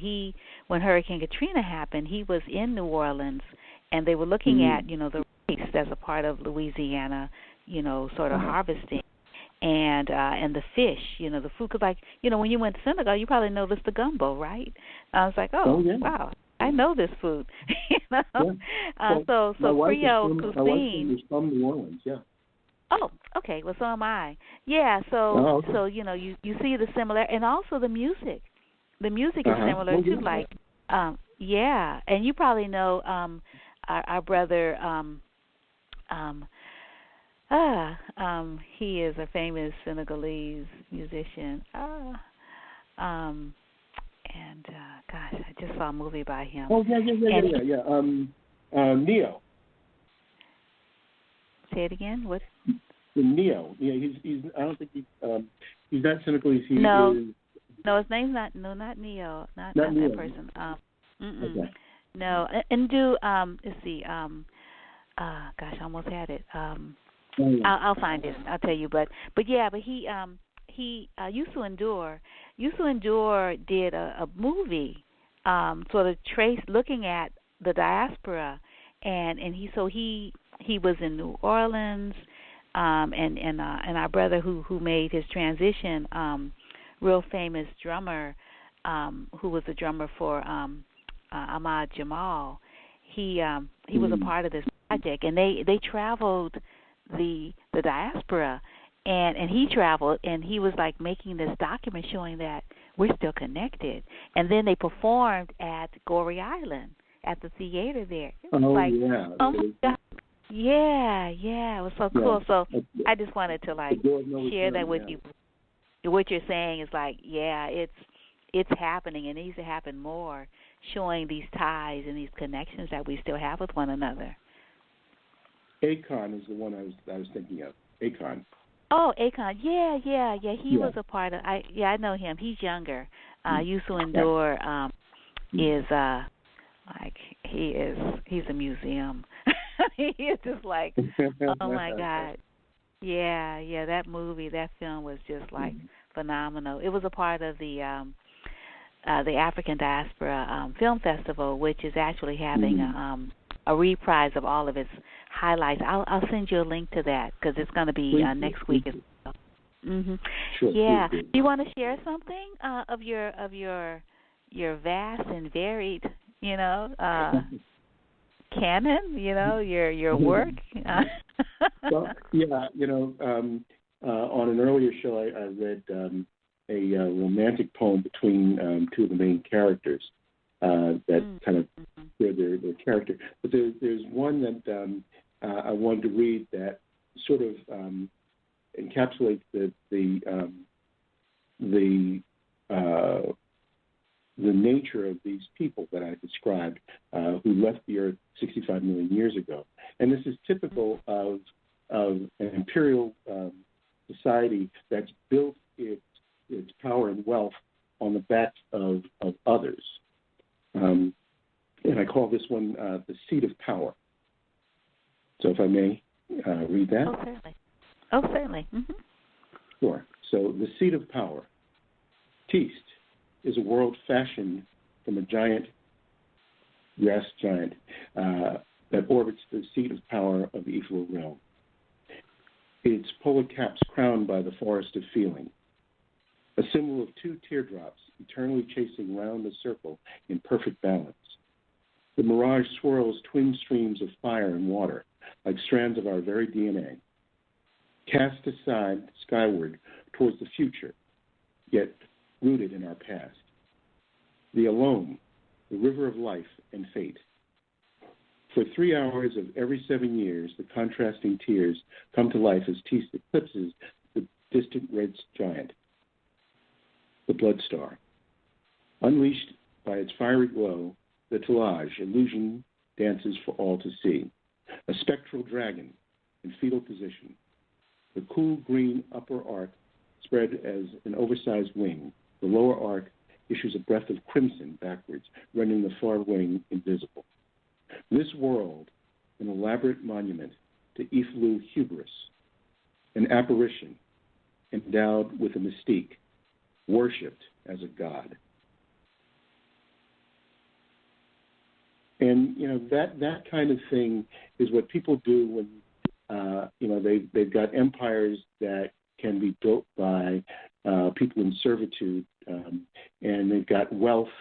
when Hurricane Katrina happened, he was in New Orleans, and they were looking at, you know, the rice as a part of Louisiana, you know, sort of harvesting, and the fish, you know, the food. Because, like, you know, when you went to Senegal, you probably noticed the gumbo, right? I was like, wow, I know this food. You know? So Creole cuisine. My wife is from New Orleans, Oh, okay. Well, so am I. Yeah. So so you know, you see the similar, and also the music. The music is similar too. Like, yeah, and you probably know our brother. He is a famous Senegalese musician. And gosh, I just saw a movie by him. Oh yeah. Neo. Say it again. What? Neo. Yeah, he's. I don't think he's not cynical. He no. is. No, his name's not. No, not Neo. Not Neo. that person. Okay. No, and do let's see. Gosh, I almost had it. I'll find it. I'll tell you. But he Used to Endure. Used to Endure did a movie, sort of looking at the diaspora, and he was in New Orleans, and our brother who made his transition, real famous drummer, who was a drummer for Ahmad Jamal. He was a part of this project, and they traveled the diaspora, and he traveled, and he was like making this document showing that we're still connected. And then they performed at Goree Island at the theater there. It was oh my God. Yeah, it was so cool. So I just wanted to share that with you. What you're saying is it's happening, and it needs to happen more, showing these ties and these connections that we still have with one another. Akon is the one I was thinking of. Akon. Oh, Akon. Yeah. He was a part of. I know him. He's younger. Used to Endure is he's a museum. He is just like, oh my God. Yeah. That film was just phenomenal. It was a part of the African Diaspora Film Festival, which is actually having a reprise of all of its highlights. I'll send you a link to that because it's going to be next week as well. Sure, yeah. Do you want to share something of your vast and varied, canon? Your work. Well, on an earlier show, I read a romantic poem between two of the main characters that kind of share their character. But there's one that I wanted to read that sort of encapsulates the nature of these people that I described, who left the Earth 65 million years ago. And this is typical of an imperial society that's built its power and wealth on the backs of others. And I call this one the seat of power. So if I may read that? Oh, certainly. Mm-hmm. Sure. So the seat of power. Teast is a world fashioned from a giant, grass giant, that orbits the seat of power of the Iflu realm. Its polar caps crowned by the forest of feeling, a symbol of two teardrops eternally chasing round a circle in perfect balance. The mirage swirls twin streams of fire and water, like strands of our very DNA, cast aside skyward towards the future, yet rooted in our past. The Alone, the river of life and fate. For 3 hours of every 7 years, the contrasting tears come to life as Teast eclipses the distant red giant, the blood star. Unleashed by its fiery glow, the Tillage illusion dances for all to see. A spectral dragon in fetal position. The cool green upper arc spread as an oversized wing. The lower arc issues a breath of crimson backwards, rendering the far wing invisible. This world, an elaborate monument to Iflu hubris, an apparition endowed with a mystique, worshipped as a god. And that kind of thing is what people do when they've got empires that can be built by people in servitude, and they've got wealth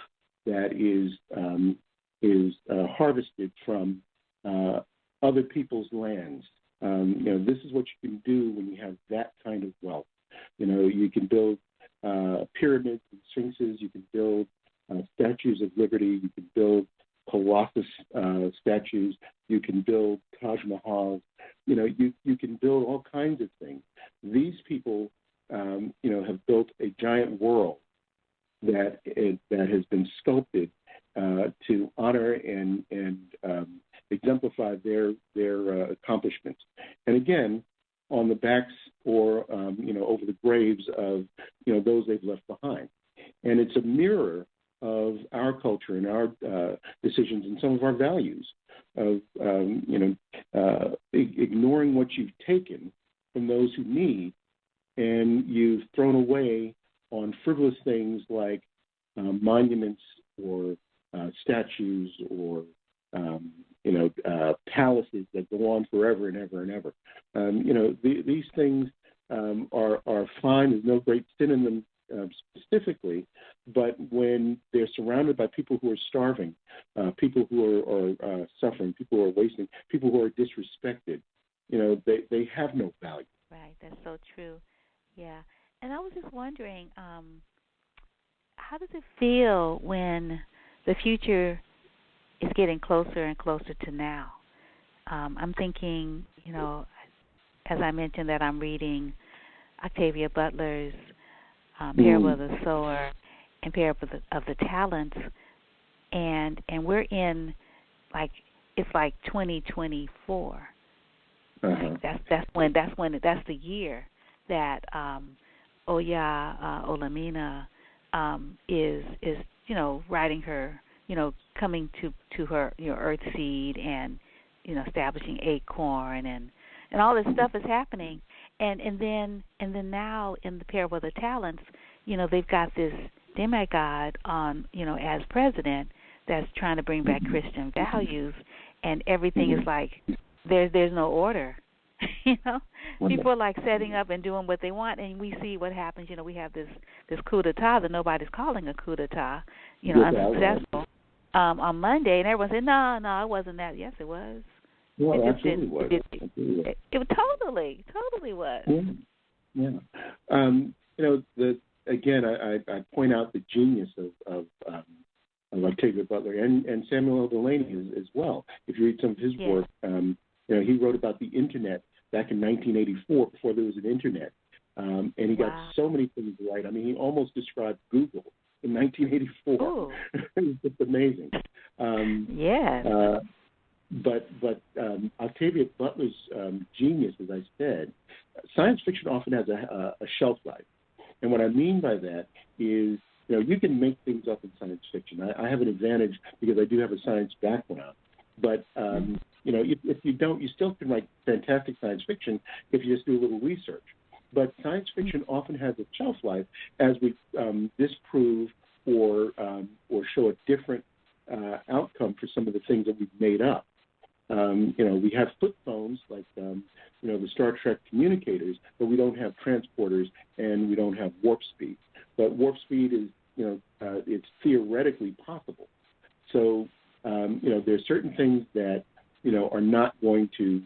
that is harvested from other people's lands. This is what you can do when you have that kind of wealth. You can build pyramids and sphinxes. You can build statues of liberty. You can build Colossus statues. You can build Taj Mahal. You can build all kinds of things. These people, have built a giant world that has been sculpted to honor and on the backs or over the graves of those they've left behind. And it's a mirror of our culture and our decisions and some of our values of ignoring what you've taken from those who need, and you've thrown away on frivolous things like monuments or statues or palaces that go on forever and ever and ever. These things are fine. There's no great sin in them specifically, but when they're surrounded by people who are starving, people who are suffering, people who are wasting, people who are disrespected, they have no value. Right, that's so true. Yeah, and I was just wondering, how does it feel when the future is getting closer and closer to now? I'm thinking, as I mentioned, that I'm reading Octavia Butler's Parable of the Sower and Parable of the Talents, and we're in it's like 2024. Like that's the year that Oya Olamina is writing her, coming to her earth seed and establishing Acorn and all this stuff is happening, and then now in the Parable of the Talents, they've got this demigod on as president that's trying to bring back Christian values, and everything is like there's no order. People are like setting up and doing what they want, and we see what happens. We have this coup d'etat that nobody's calling a coup d'etat, unsuccessful on Monday, and everyone said, no, it wasn't that. Yes, it was. Well, it absolutely was. It totally was. Yeah. I point out the genius of Octavia Butler and Samuel L. Delaney as well. If you read some of his work, he wrote about the Internet back in 1984, before there was an Internet, and he got so many things right. I mean, he almost described Google in 1984. It was just amazing. But Octavia Butler's genius, as I said, science fiction often has a shelf life. And what I mean by that is, you can make things up in science fiction. I have an advantage because I do have a science background. But, if you don't, you still can write fantastic science fiction if you just do a little research. But science fiction often has a shelf life as we disprove or show a different outcome for some of the things that we've made up. We have flip phones like, the Star Trek communicators, but we don't have transporters and we don't have warp speed. But warp speed is, it's theoretically possible. So, there are certain things that, are not going to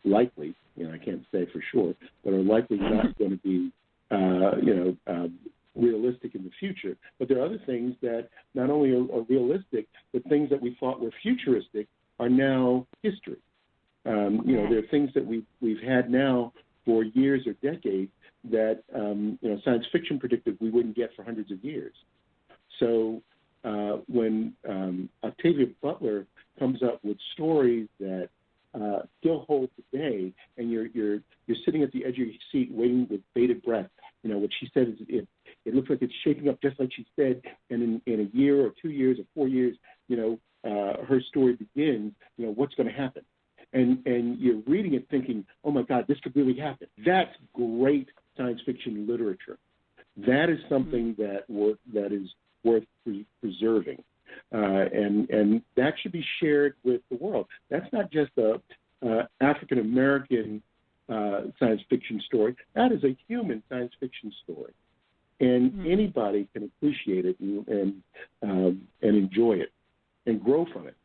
likely, I can't say for sure, but are likely not going to be, realistic in the future. But there are other things that not only are realistic, but things that we thought were futuristic are now history. There are things that we've had now for years or decades that science fiction predicted we wouldn't get for hundreds of years. So when Octavia Butler comes up with stories that still hold today, and you're sitting at the edge of your seat waiting with bated breath, what she said is it looks like it's shaping up just like she said, and in a year or 2 years or 4 years, her story begins, what's going to happen? And you're reading it thinking, oh, my God, this could really happen. That's great science fiction literature. That is something that is worth preserving. And that should be shared with the world. That's not just a African-American science fiction story. That is a human science fiction story. And anybody can appreciate it and enjoy it and grow from it.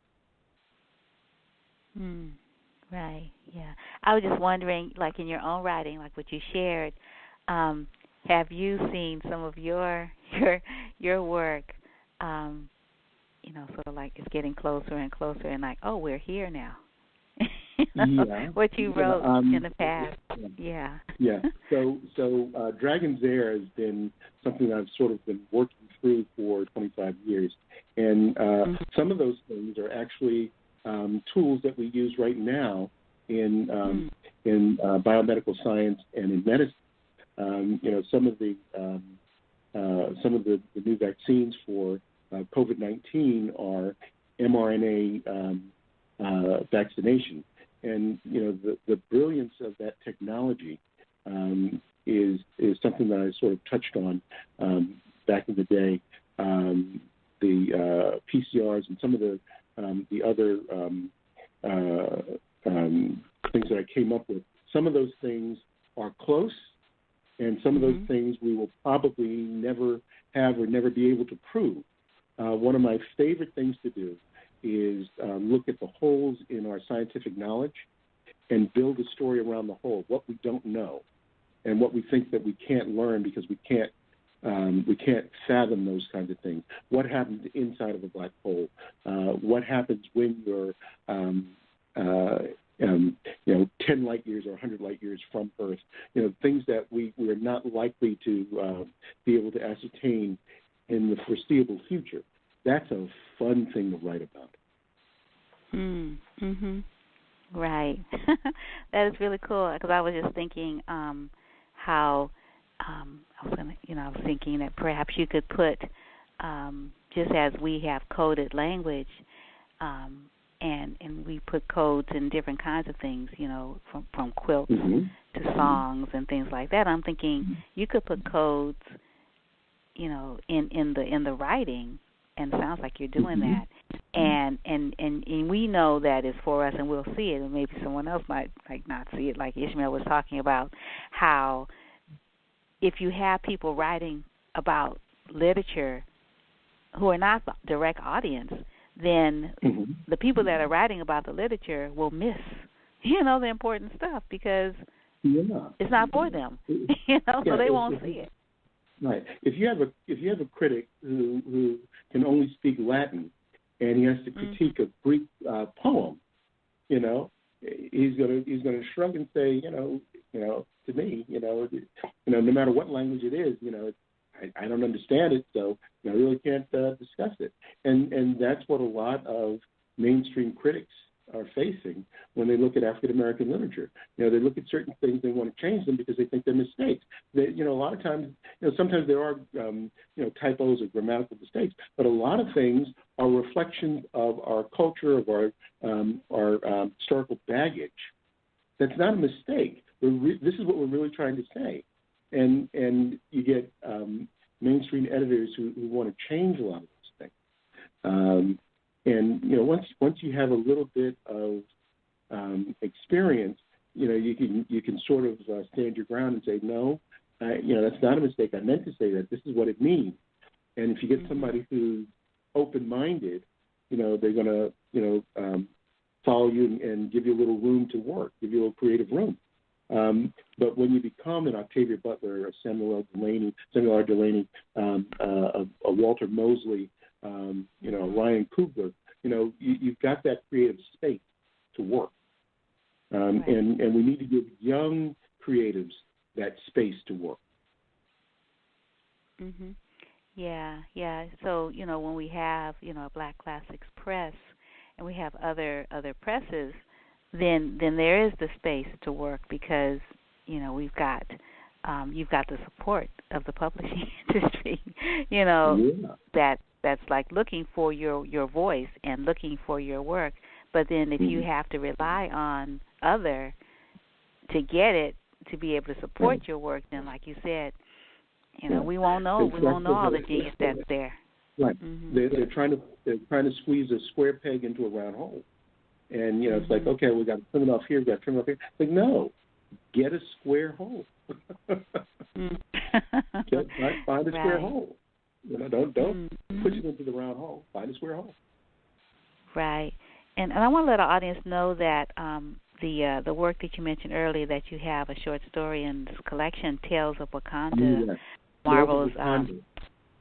Right, yeah. I was just wondering, like in your own writing, like what you shared, have you seen some of your work, sort of like it's getting closer and closer and like, oh, we're here now. What you wrote in the past. Yeah. So Dragon's Air has been something I've sort of been working through for 25 years. And some of those things are actually tools that we use right now in in biomedical science and in medicine. Some of the new vaccines for COVID-19 are mRNA vaccination, and the brilliance of that technology is something that I sort of touched on back in the day. The PCRs and some of the other things that I came up with. Some of those things are close, and some of those things we will probably never have or never be able to prove. One of my favorite things to do is look at the holes in our scientific knowledge and build a story around the hole, what we don't know and what we think that we can't learn because we can't fathom those kinds of things. What happens inside of a black hole? What happens when you're 10 light years or 100 light years from Earth? Things that we're not likely to be able to ascertain in the foreseeable future. That's a fun thing to write about. Right. That is really cool, because I was just thinking how I was thinking that perhaps you could put, just as we have coded language, and we put codes in different kinds of things, from quilts to songs and things like that. I'm thinking you could put codes, in the writing, and it sounds like you're doing that. And we know that it's for us, and we'll see it, and maybe someone else might not see it, like Ishmael was talking about, how if you have people writing about literature who are not the direct audience, then the people that are writing about the literature will miss, the important stuff because it's not for them, so they won't see it. Right. If you have a critic who can only speak Latin and he has to critique a Greek poem, he's gonna shrug and say, to me, no matter what language it is, I don't understand it, so I really can't discuss it. And that's what a lot of mainstream critics are facing when they look at African American literature. They look at certain things, they want to change them because they think they're mistakes. A lot of times, sometimes there are, typos or grammatical mistakes, but a lot of things are reflections of our culture, of our historical baggage. That's not a mistake. This is what we're really trying to say. And you get mainstream editors who want to change a lot of those things. Once you have a little bit of experience, you can sort of stand your ground and say, no, that's not a mistake. I meant to say that. This is what it means. And if you get somebody who's open-minded, they're going to follow you and give you a little room to work, give you a little creative room. But when you become an Octavia Butler, a Samuel R. Delaney, a Walter Mosley, Ryan Coogler, you've got that creative space to work. And we need to give young creatives that space to work. Yeah. So, when we have, Black Classics Press and we have other presses, then there is the space to work because, you've got the support of the publishing industry, that's like looking for your voice and looking for your work. But then if you have to rely on other to get it, to be able to support your work, then like you said, we won't know. We won't know all the genius that's there. Right. They're trying to squeeze a square peg into a round hole. And, it's like, okay, we got to trim it off here, we got to trim it off here. Like, no, get a square hole. Find a square hole. Don't push it into the round hole. Find a square hole. Right. And I want to let our audience know that the work that you mentioned earlier, that you have a short story in this collection, Tales of Wakanda, Marvel's.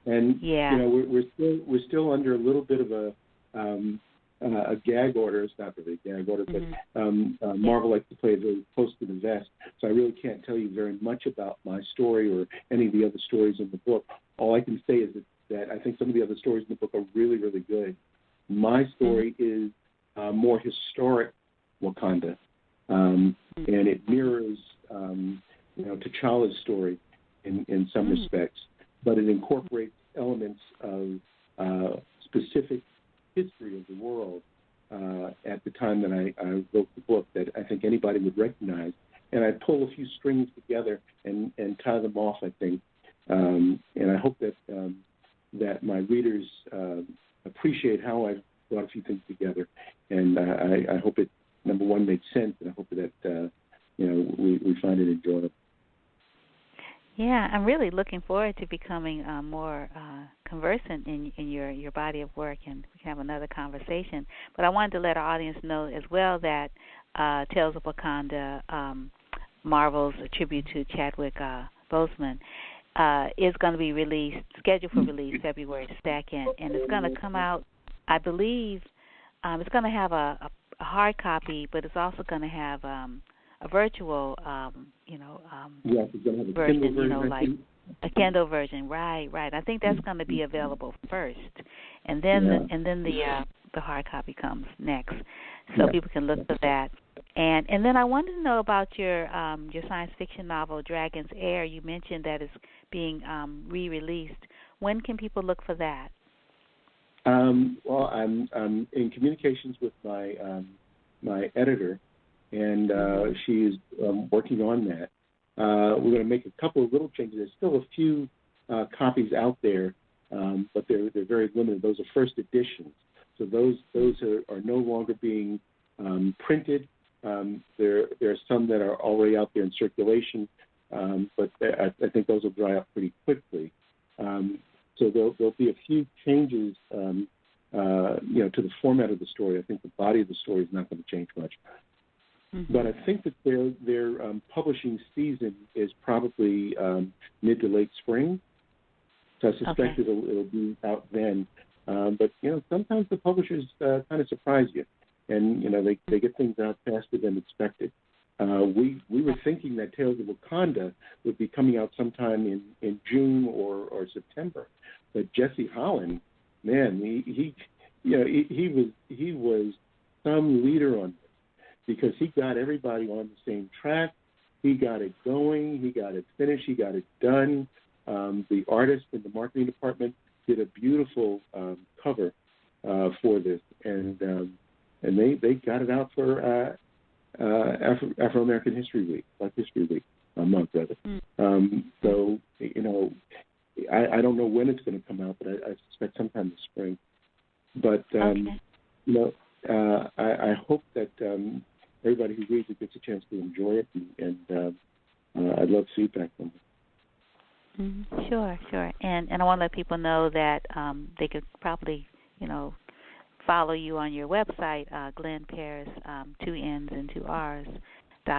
And we're still under a little bit of a gag order. It's not really a gag order, but Marvel likes to play very close to the vest, so I really can't tell you very much about my story or any of the other stories in the book. All I can say is that I think some of the other stories in the book are really, really good. My story is more historic Wakanda. and it mirrors, T'Challa's story in some respects, but it incorporates elements of specific history of the world at the time that I wrote the book that I think anybody would recognize. And I pull a few strings together and tie them off, I think. And I hope that my readers appreciate how I've brought a few things together. And I hope it, number one, made sense, and I hope that, we find it enjoyable. Yeah, I'm really looking forward to becoming more conversant in your body of work, and we can have another conversation. But I wanted to let our audience know as well that Tales of Wakanda, Marvel's tribute to Chadwick Boseman, is going to be scheduled for release February 2nd, and it's going to come out, I believe, it's going to have a hard copy, but it's also going to have a virtual, it's going to have a version, Kindle version, like a Kindle version. Right. I think that's going to be available first, and then the hard copy comes next, so people can look for that. And then I wanted to know about your science fiction novel Dragon's Heir. You mentioned that it's being re-released. When can people look for that? Well, I'm in communications with my editor, and she is working on that. We're going to make a couple of little changes. There's still a few copies out there, but they're very limited. Those are first editions, so those are no longer being printed. There are some that are already out there in circulation, but I think those will dry up pretty quickly. So there'll be a few changes, to the format of the story. I think the body of the story is not going to change much. But I think that their publishing season is probably mid to late spring. So I suspect it'll be out then. But sometimes the publishers kind of surprise you, and they get things out faster than expected. We were thinking that Tales of Wakanda would be coming out sometime in June or September, but Jesse Holland, man, he was some leader on this, because he got everybody on the same track. He got it going. He got it finished. He got it done. The artist in the marketing department did a beautiful cover for this, and they got it out for Afro-American History Week, Black History Week, month rather. So I don't know when it's going to come out, but I suspect sometime this spring. But I hope that everybody who reads it gets a chance to enjoy it, and I'd love feedback from them. Sure. And I want to let people know that they could probably, follow you on your website, Glenn Parris, 2 N's and 2 R's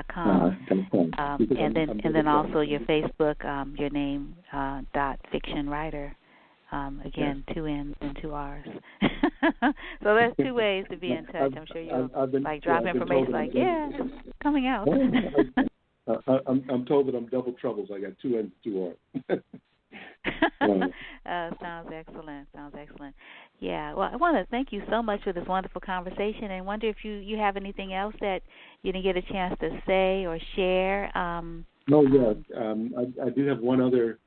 .com, and then also your Facebook, your name .fiction writer. Again, 2 N's and 2 R's. So there's 2 ways to be in touch. I'm sure you'll drop information it's coming out. I'm told that I'm double trouble, so I got 2 N's and 2 R's. Sounds excellent. Yeah. Well, I want to thank you so much for this wonderful conversation, and wonder if you have anything else that you didn't get a chance to say or share. I do have one other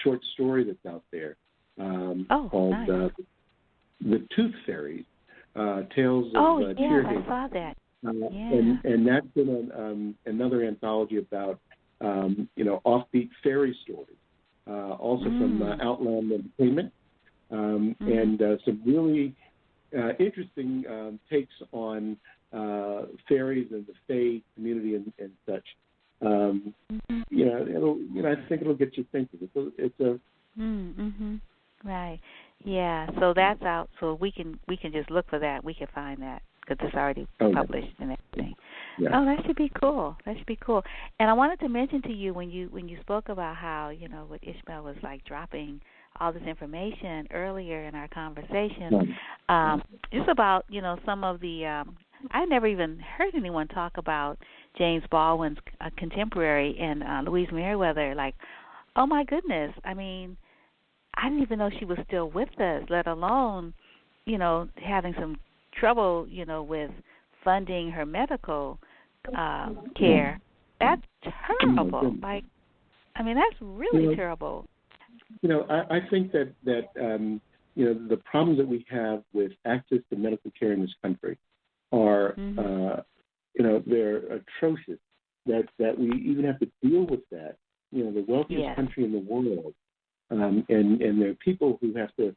short story that's out there called The Tooth Fairies, Tales of Tureeda. I saw that. And that's been another anthology about offbeat fairy stories, also from Outland Entertainment, and some really interesting takes on fairies and the fae community and such. I think it'll get you thinking. It's a right. Yeah. So that's out. So we can just look for that. We can find that because it's already published and everything. Yeah. Oh, that should be cool. And I wanted to mention to you when you spoke about how what Ishmael was like dropping all this information earlier in our conversation, just about some of the. I never even heard anyone talk about James Baldwin's contemporary and Louise Merriweather. Like, oh my goodness! I mean, I didn't even know she was still with us, let alone, having some trouble, with funding her medical care. That's terrible. Like, I mean, that's really terrible. I think that the problems that we have with access to medical care in this country are, they're atrocious. That we even have to deal with that. The wealthiest country in the world, and there are people who have to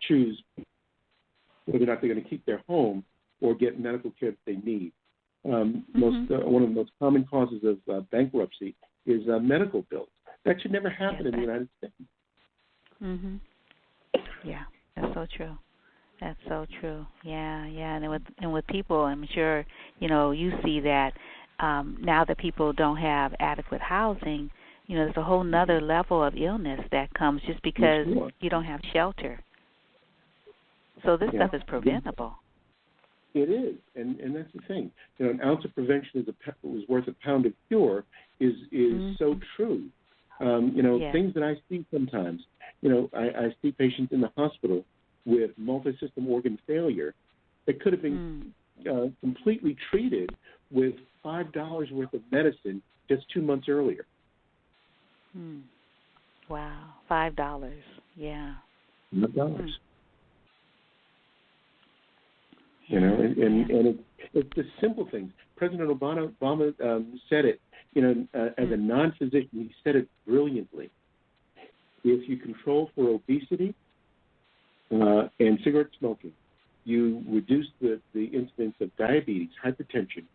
choose whether or not they're going to keep their home or get medical care that they need. One of the most common causes of bankruptcy is medical bills. That should never happen in the United States. Yeah, that's so true. That's so true. Yeah, and with people, I'm sure you see that now that people don't have adequate housing. There's a whole nother level of illness that comes just because you don't have shelter. So this stuff is preventable. It is, and that's the thing. An ounce of prevention is worth a pound of cure is so true. Things that I see sometimes. I see patients in the hospital with multi-system organ failure that could have been completely treated with $5 worth of medicine just 2 months earlier. Wow, $5. Yeah. $5. And it's the simple things. President Obama said it, as a non-physician, he said it brilliantly. If you control for obesity and cigarette smoking, you reduce the incidence of diabetes, hypertension,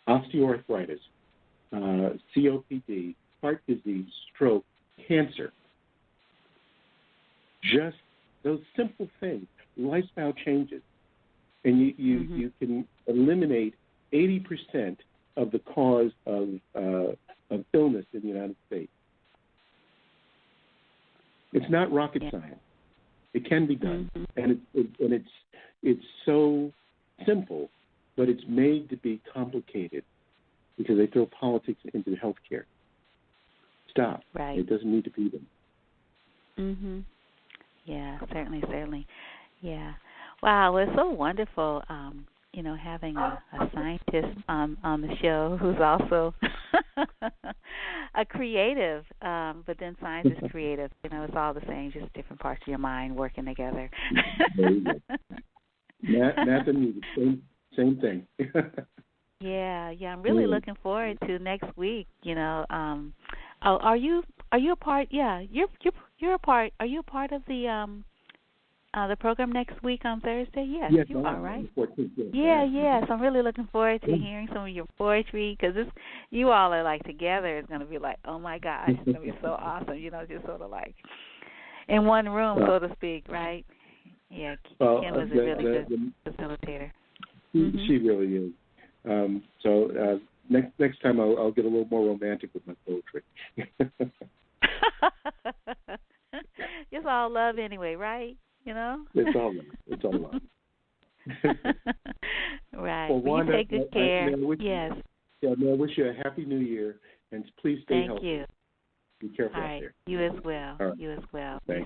osteoarthritis, COPD, heart disease, stroke, cancer. Just those simple things, lifestyle changes. And you can eliminate 80% of the cause of illness in the United States. It's not rocket science. It can be done, and it's so simple, but it's made to be complicated because they throw politics into healthcare. Stop. Right. It doesn't need to be them. Yeah, certainly. Yeah. Wow, well, it's so wonderful, having a scientist on the show who's also a creative, but then science is creative. It's all the same, just different parts of your mind working together. Math and music, same thing. Yeah, I'm really looking forward to next week. Are you a part? Yeah, you're a part. Are you a part of the program next week on Thursday? Yes, you are, right? 14th, yes. I'm really looking forward to hearing some of your poetry because you all are like together. It's going to be like, oh my gosh, it's going to be so awesome. Just sort of like in one room, so to speak, right? Yeah, Kim was a really good facilitator. She really is. So next time I'll get a little more romantic with my poetry. It's all love anyway, right? It's all love. Right. Well, Wanda, you take good care. Yes. Yeah, I wish you a happy New Year, and please stay healthy. Thank you. Be careful all right. out there. You as well. All right. You as well. Thanks.